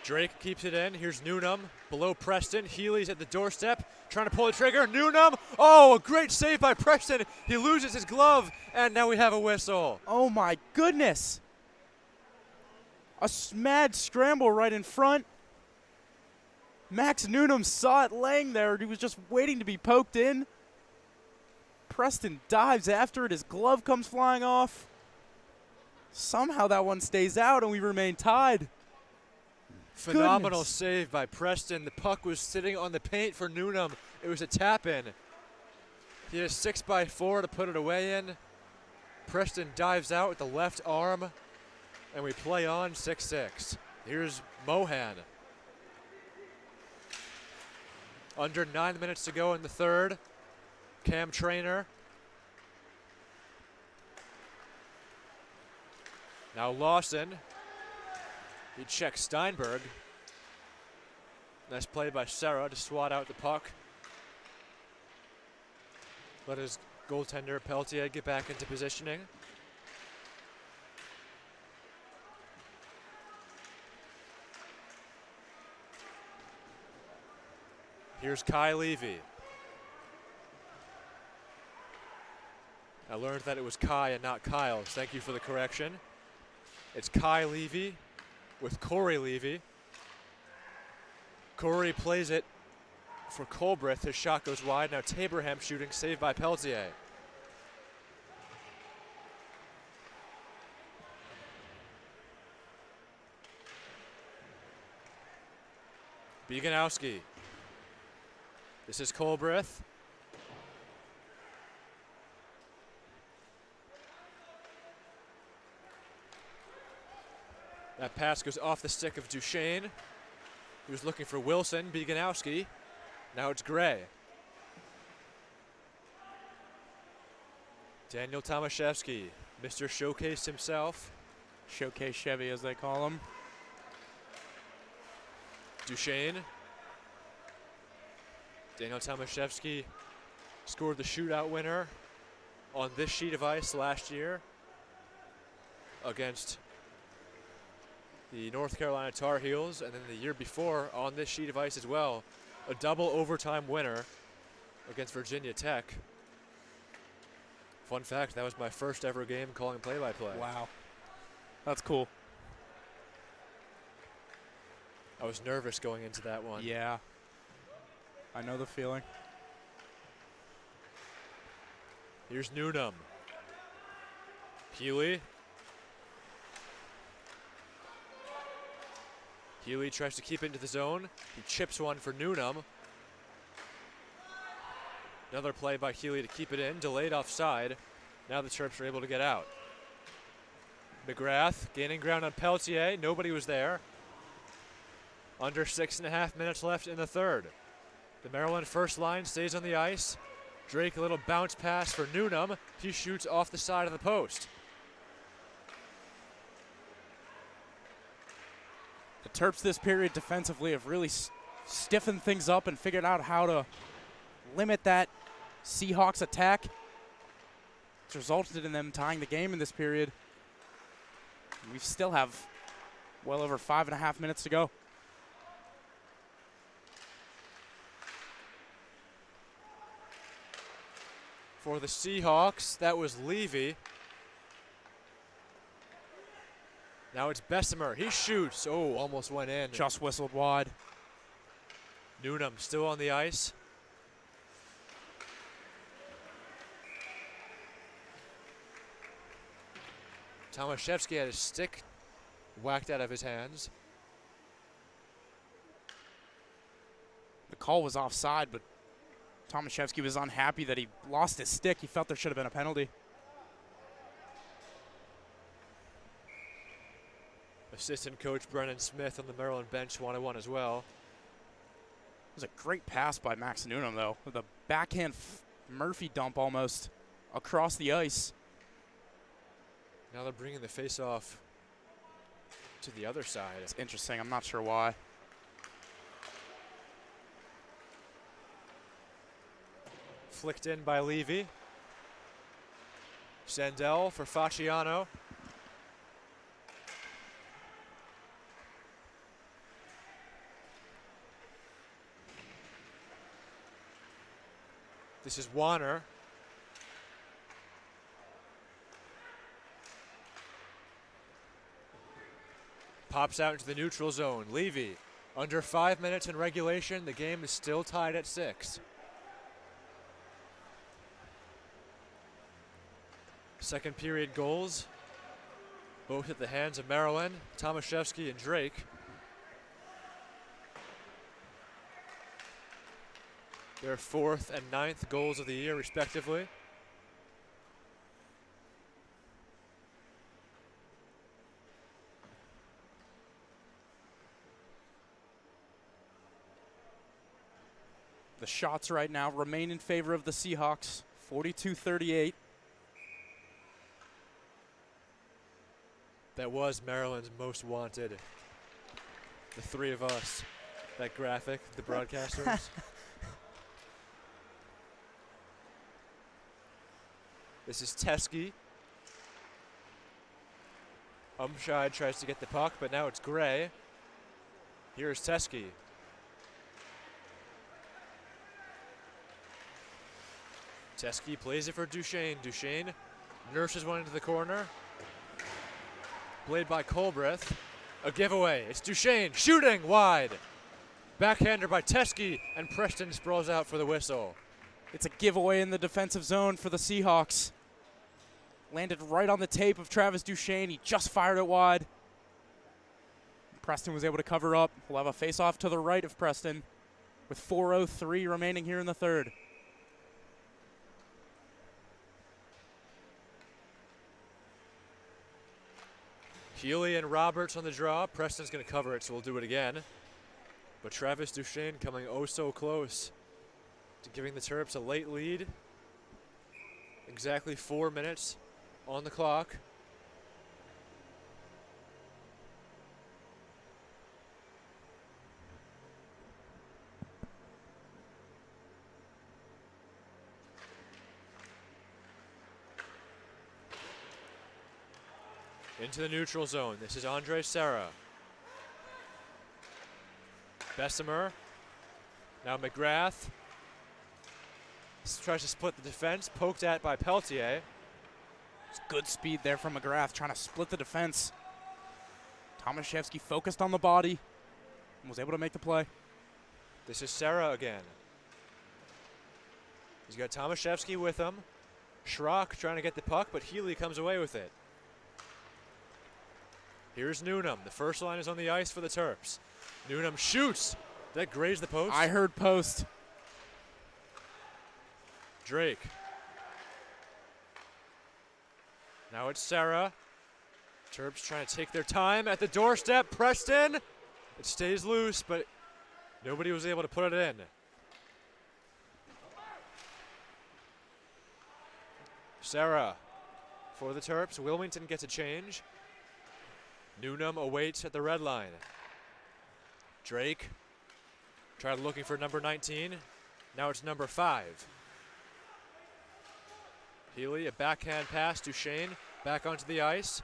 Drake keeps it in. Here's Newnham below Preston. Healy's at the doorstep. trying to pull the trigger. Newnham. Oh, a great save by Preston. He loses his glove, and now we have a whistle. Oh my goodness. A mad scramble right in front. Max Newnham saw it laying there. He was just waiting to be poked in. Preston dives after it. His glove comes flying off. Somehow that one stays out, and we remain tied. Phenomenal save by Preston. The puck was sitting on the paint for Newnham. It was a tap-in. He had a 6x4 to put it away in. Preston dives out with the left arm, and we play on 6-6. Here's Mohan. Under 9 minutes to go in the third. Cam Trainer. Now Lawson. He checks Steinberg. Nice play by Serra to swat out the puck. Let his goaltender Peltier get back into positioning. Here's Kai Levy. I learned that it was Kai and not Kyle. Thank you for the correction. It's Kai Levy with Corey Levy. Corey plays it for Colbreth. His shot goes wide. Now Taberham shooting, saved by Peltier. Beganowski. This is Colbreth. That pass goes off the stick of Duchesne. He was looking for Wilson. Beganowski. Now it's Gray. Daniel Tomaszewski, Mr. Showcase himself. Showcase Chevy, as they call him. Duchesne. Daniel Tomaszewski scored the shootout winner on this sheet of ice last year against the North Carolina Tar Heels, and then the year before on this sheet of ice as well, a double overtime winner against Virginia Tech. Fun fact, that was my first ever game calling play-by-play. Wow. That's cool. I was nervous going into that one. Yeah. I know the feeling. Here's Newnham. Healy. Healy tries to keep it into the zone. He chips one for Newnham. Another play by Healy to keep it in. Delayed offside. Now the Terps are able to get out. McGrath gaining ground on Peltier. Nobody was there. Under 6.5 minutes left in the third. The Maryland first line stays on the ice. Drake, a little bounce pass for Newnham. He shoots off the side of the post. The Terps this period defensively have really stiffened things up and figured out how to limit that Seahawks attack. It's resulted in them tying the game in this period. We still have well over 5.5 minutes to go. For the Seahawks, that was Levy. Now it's Bessemer. He shoots. Oh, almost went in. Just whistled wide. Newnham still on the ice. Tomaszewski had his stick whacked out of his hands. The call was offside, but Tomaszewski was unhappy that he lost his stick. He felt there should have been a penalty. Assistant coach Brennan Smith on the Maryland bench wanted one as well. It was a great pass by Max Newnham, though, with a backhand Murphy dump almost across the ice. Now they're bringing the face-off to the other side. It's interesting. I'm not sure why. Flicked in by Levy. Sandell for Fasciano. This is Warner. Pops out into the neutral zone. Levy, under 5 minutes in regulation. The game is still tied at 6. Second period goals, both at the hands of Maryland, Tomaszewski and Drake. Their 4th and 9th goals of the year, respectively. The shots right now remain in favor of the Seahawks, 42-38. That was Maryland's most wanted. The 3 of us. That graphic, the broadcasters. This is Teskey. Umshide tries to get the puck, but now it's Gray. Here's Teskey. Teskey plays it for Duchesne. Duchesne nurses one into the corner. Played by Colbreth. A giveaway. It's Duchesne shooting wide. Backhander by Teskey, and Preston sprawls out for the whistle. It's a giveaway in the defensive zone for the Seahawks. Landed right on the tape of Travis Duchesne. He just fired it wide. Preston was able to cover up. We'll have a face-off to the right of Preston with 4:03 remaining here in the third. Healy and Roberts on the draw. Preston's going to cover it, so we'll do it again. But Travis Duchesne coming oh so close to giving the Terps a late lead. Exactly 4 minutes on the clock. Into the neutral zone. This is Andre Serra. Bessemer. Now McGrath. Tries to split the defense. Poked at by Peltier. It's good speed there from McGrath trying to split the defense. Tomaszewski focused on the body and was able to make the play. This is Serra again. He's got Tomaszewski with him. Schrock trying to get the puck, but Healy comes away with it. Here's Newnham. The first line is on the ice for the Terps. Newnham shoots. That grazed the post. I heard post. Drake. Now it's Serra. Terps trying to take their time at the doorstep. Preston. It stays loose, but nobody was able to put it in. Serra for the Terps. Wilmington gets a change. Newnham awaits at the red line. Drake tried looking for number 19. Now it's number 5. Healy, a backhand pass to Shane. Back onto the ice.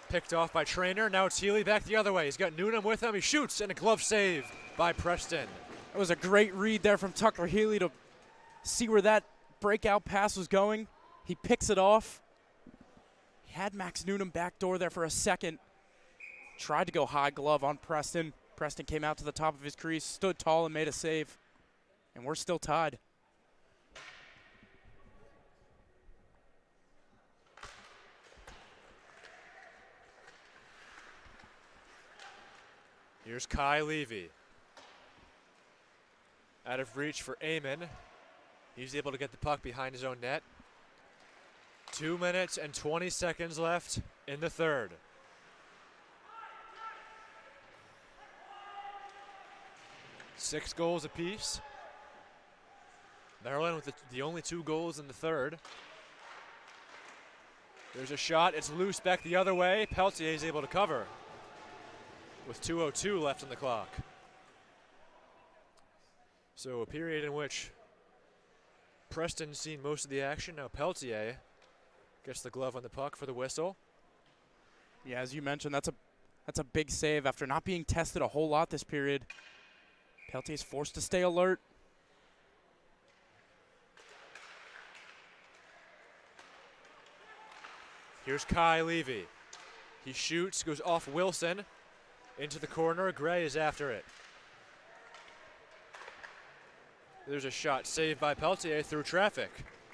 Picked off by Trainer. Now it's Healy back the other way. He's got Newnham with him. He shoots, and a glove save by Preston. It was a great read there from Tucker Healy to see where that breakout pass was going. He picks it off. Had Max Newnham backdoor there for a second. Tried to go high glove on Preston. Preston came out to the top of his crease, stood tall and made a save. And we're still tied. Here's Kai Levy. Out of reach for Eamon. He's able to get the puck behind his own net. 2 minutes and 20 seconds left in the third. Six goals apiece. Maryland with the only 2 goals in the third. There's a shot. It's loose back the other way. Peltier is able to cover with 2:02 left on the clock. So a period in which Preston's seen most of the action. Now Peltier gets the glove on the puck for the whistle. Yeah, as you mentioned, that's a big save after not being tested a whole lot this period. Peltier's forced to stay alert. Here's Kai Levy. He shoots, goes off Wilson, into the corner. Gray is after it. There's a shot saved by Peltier through traffic.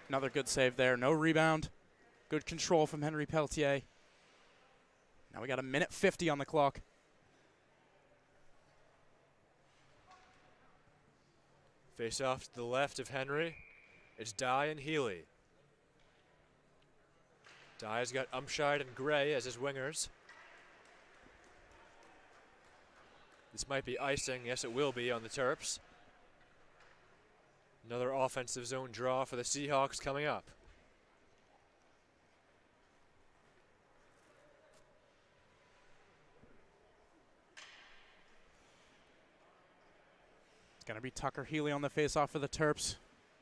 Another good save there. No rebound. Good control from Henry Peltier. Now we got a minute 50 on the clock. Face off to the left of Henry. It's Dye and Healy. Dye's got Umscheid and Gray as his wingers. This might be icing. Yes, it will be on the Terps. Another offensive zone draw for the Seahawks coming up. It's going to be Tucker Healy on the faceoff for the Terps,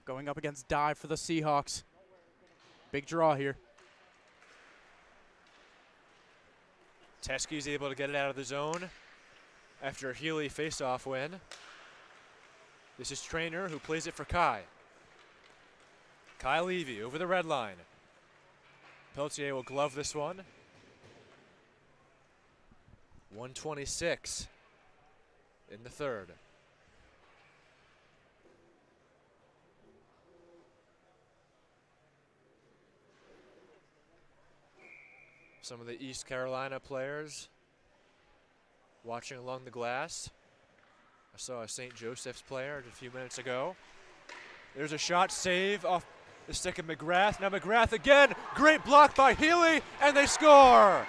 going up against Dye for the Seahawks. Big draw here. Teskey's able to get it out of the zone after a Healy faceoff win. This is Traynor, who plays it for Kai. Kai Levy over the red line. Peltier will glove this one. 1:26 in the third. Some of the East Carolina players watching along the glass. I saw a St. Joseph's player a few minutes ago. There's a shot save off the stick of McGrath. Now McGrath again. Great block by Healy, and they score.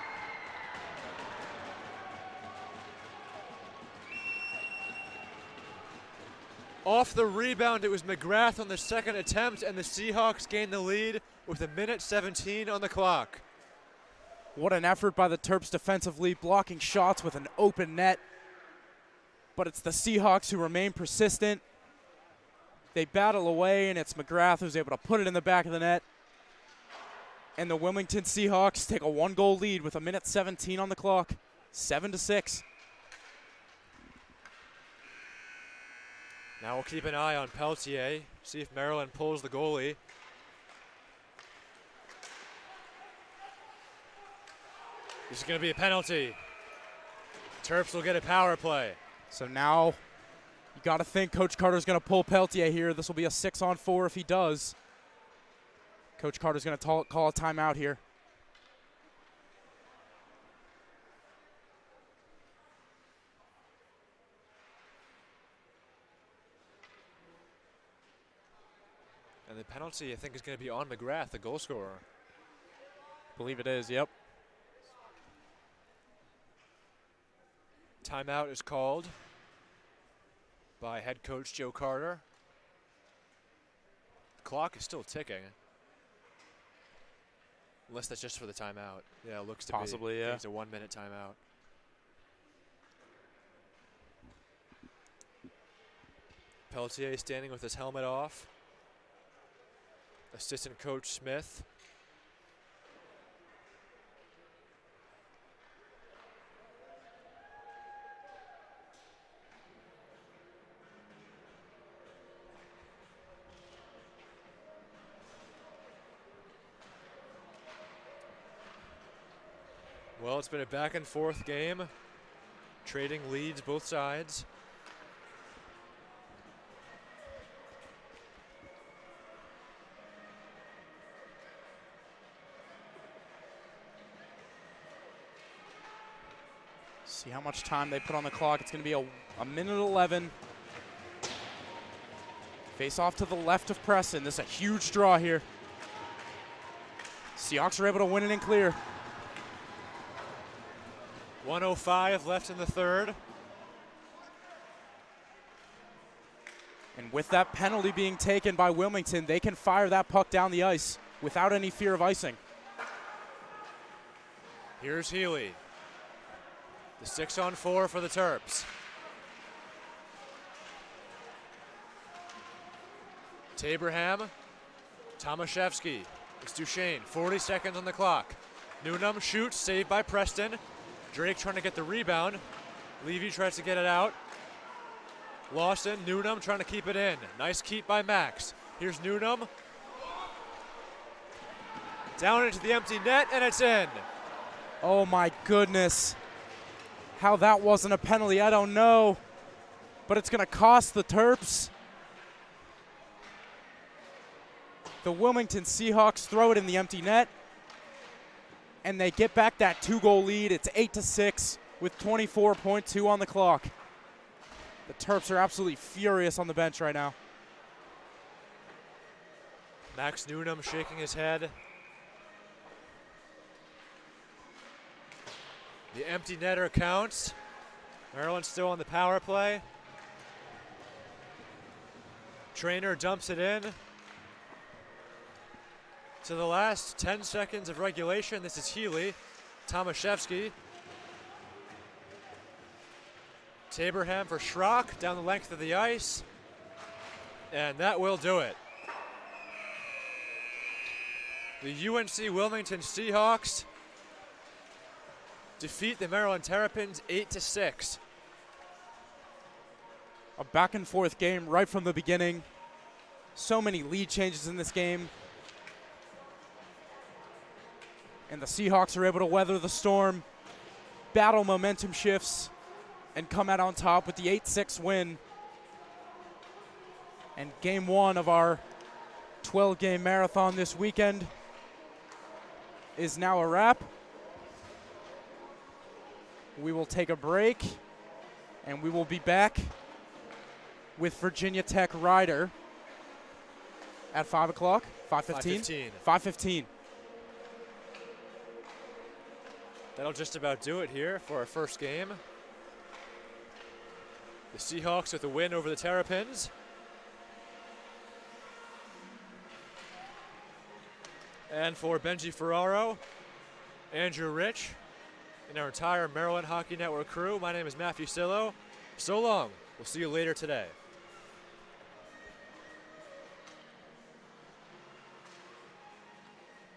Off the rebound, it was McGrath on the second attempt, and the Seahawks gain the lead with a minute 17 on the clock. What an effort by the Terps defensively, blocking shots with an open net. But it's the Seahawks who remain persistent. They battle away, and it's McGrath who's able to put it in the back of the net. And the Wilmington Seahawks take a 1-goal lead with a minute 17 on the clock, 7-6. Now we'll keep an eye on Peltier, see if Maryland pulls the goalie. This is going to be a penalty. Terps will get a power play. So now you got to think Coach Carter's going to pull Peltier here. This will be a 6-on-4 if he does. Coach Carter's going to call a timeout here. And the penalty, I think, is going to be on McGrath, the goal scorer. Believe it is, yep. Timeout is called by head coach Joe Carter. The clock is still ticking. Unless that's just for the timeout. Yeah, it looks to possibly, be. Yeah. It's a 1-minute timeout. Peltier standing with his helmet off. Assistant coach Smith. Well, it's been a back and forth game, trading leads both sides. See how much time they put on the clock. It's going to be a minute 11. Face off to the left of Preston. This is a huge draw here. Seahawks are able to win it and clear. 1:05 left in the third. And with that penalty being taken by Wilmington, they can fire that puck down the ice without any fear of icing. Here's Healy. The 6-on-4 for the Terps. Taberham, Tomaszewski. It's Duchesne, 40 seconds on the clock. Newnham shoots, saved by Preston. Drake trying to get the rebound. Levy tries to get it out. Lawson, Newnham trying to keep it in. Nice keep by Max. Here's Newnham. Down into the empty net, and it's in. Oh my goodness. How that wasn't a penalty, I don't know. But it's going to cost the Terps. The Wilmington Seahawks throw it in the empty net. And they get back that 2-goal lead. It's 8-6 with 24.2 on the clock. The Terps are absolutely furious on the bench right now. Max Newnham shaking his head. The empty netter counts. Maryland's still on the power play. Trainer dumps it in. To the last 10 seconds of regulation, this is Healy. Tomaszewski. Taberham for Schrock down the length of the ice. And that will do it. The UNC-Wilmington Seahawks defeat the Maryland Terrapins 8-6. A back and forth game right from the beginning. So many lead changes in this game. And the Seahawks are able to weather the storm, battle momentum shifts, and come out on top with the 8-6 win. And game one of our 12-game marathon this weekend is now a wrap. We will take a break, and we will be back with Virginia Tech Rider at 5 o'clock, 5:15? 5:15. That'll just about do it here for our first game. The Seahawks with a win over the Terrapins. And for Benji Ferraro, Andrew Rich, and our entire Maryland Hockey Network crew, my name is Matthew Sillo. So long. We'll see you later today.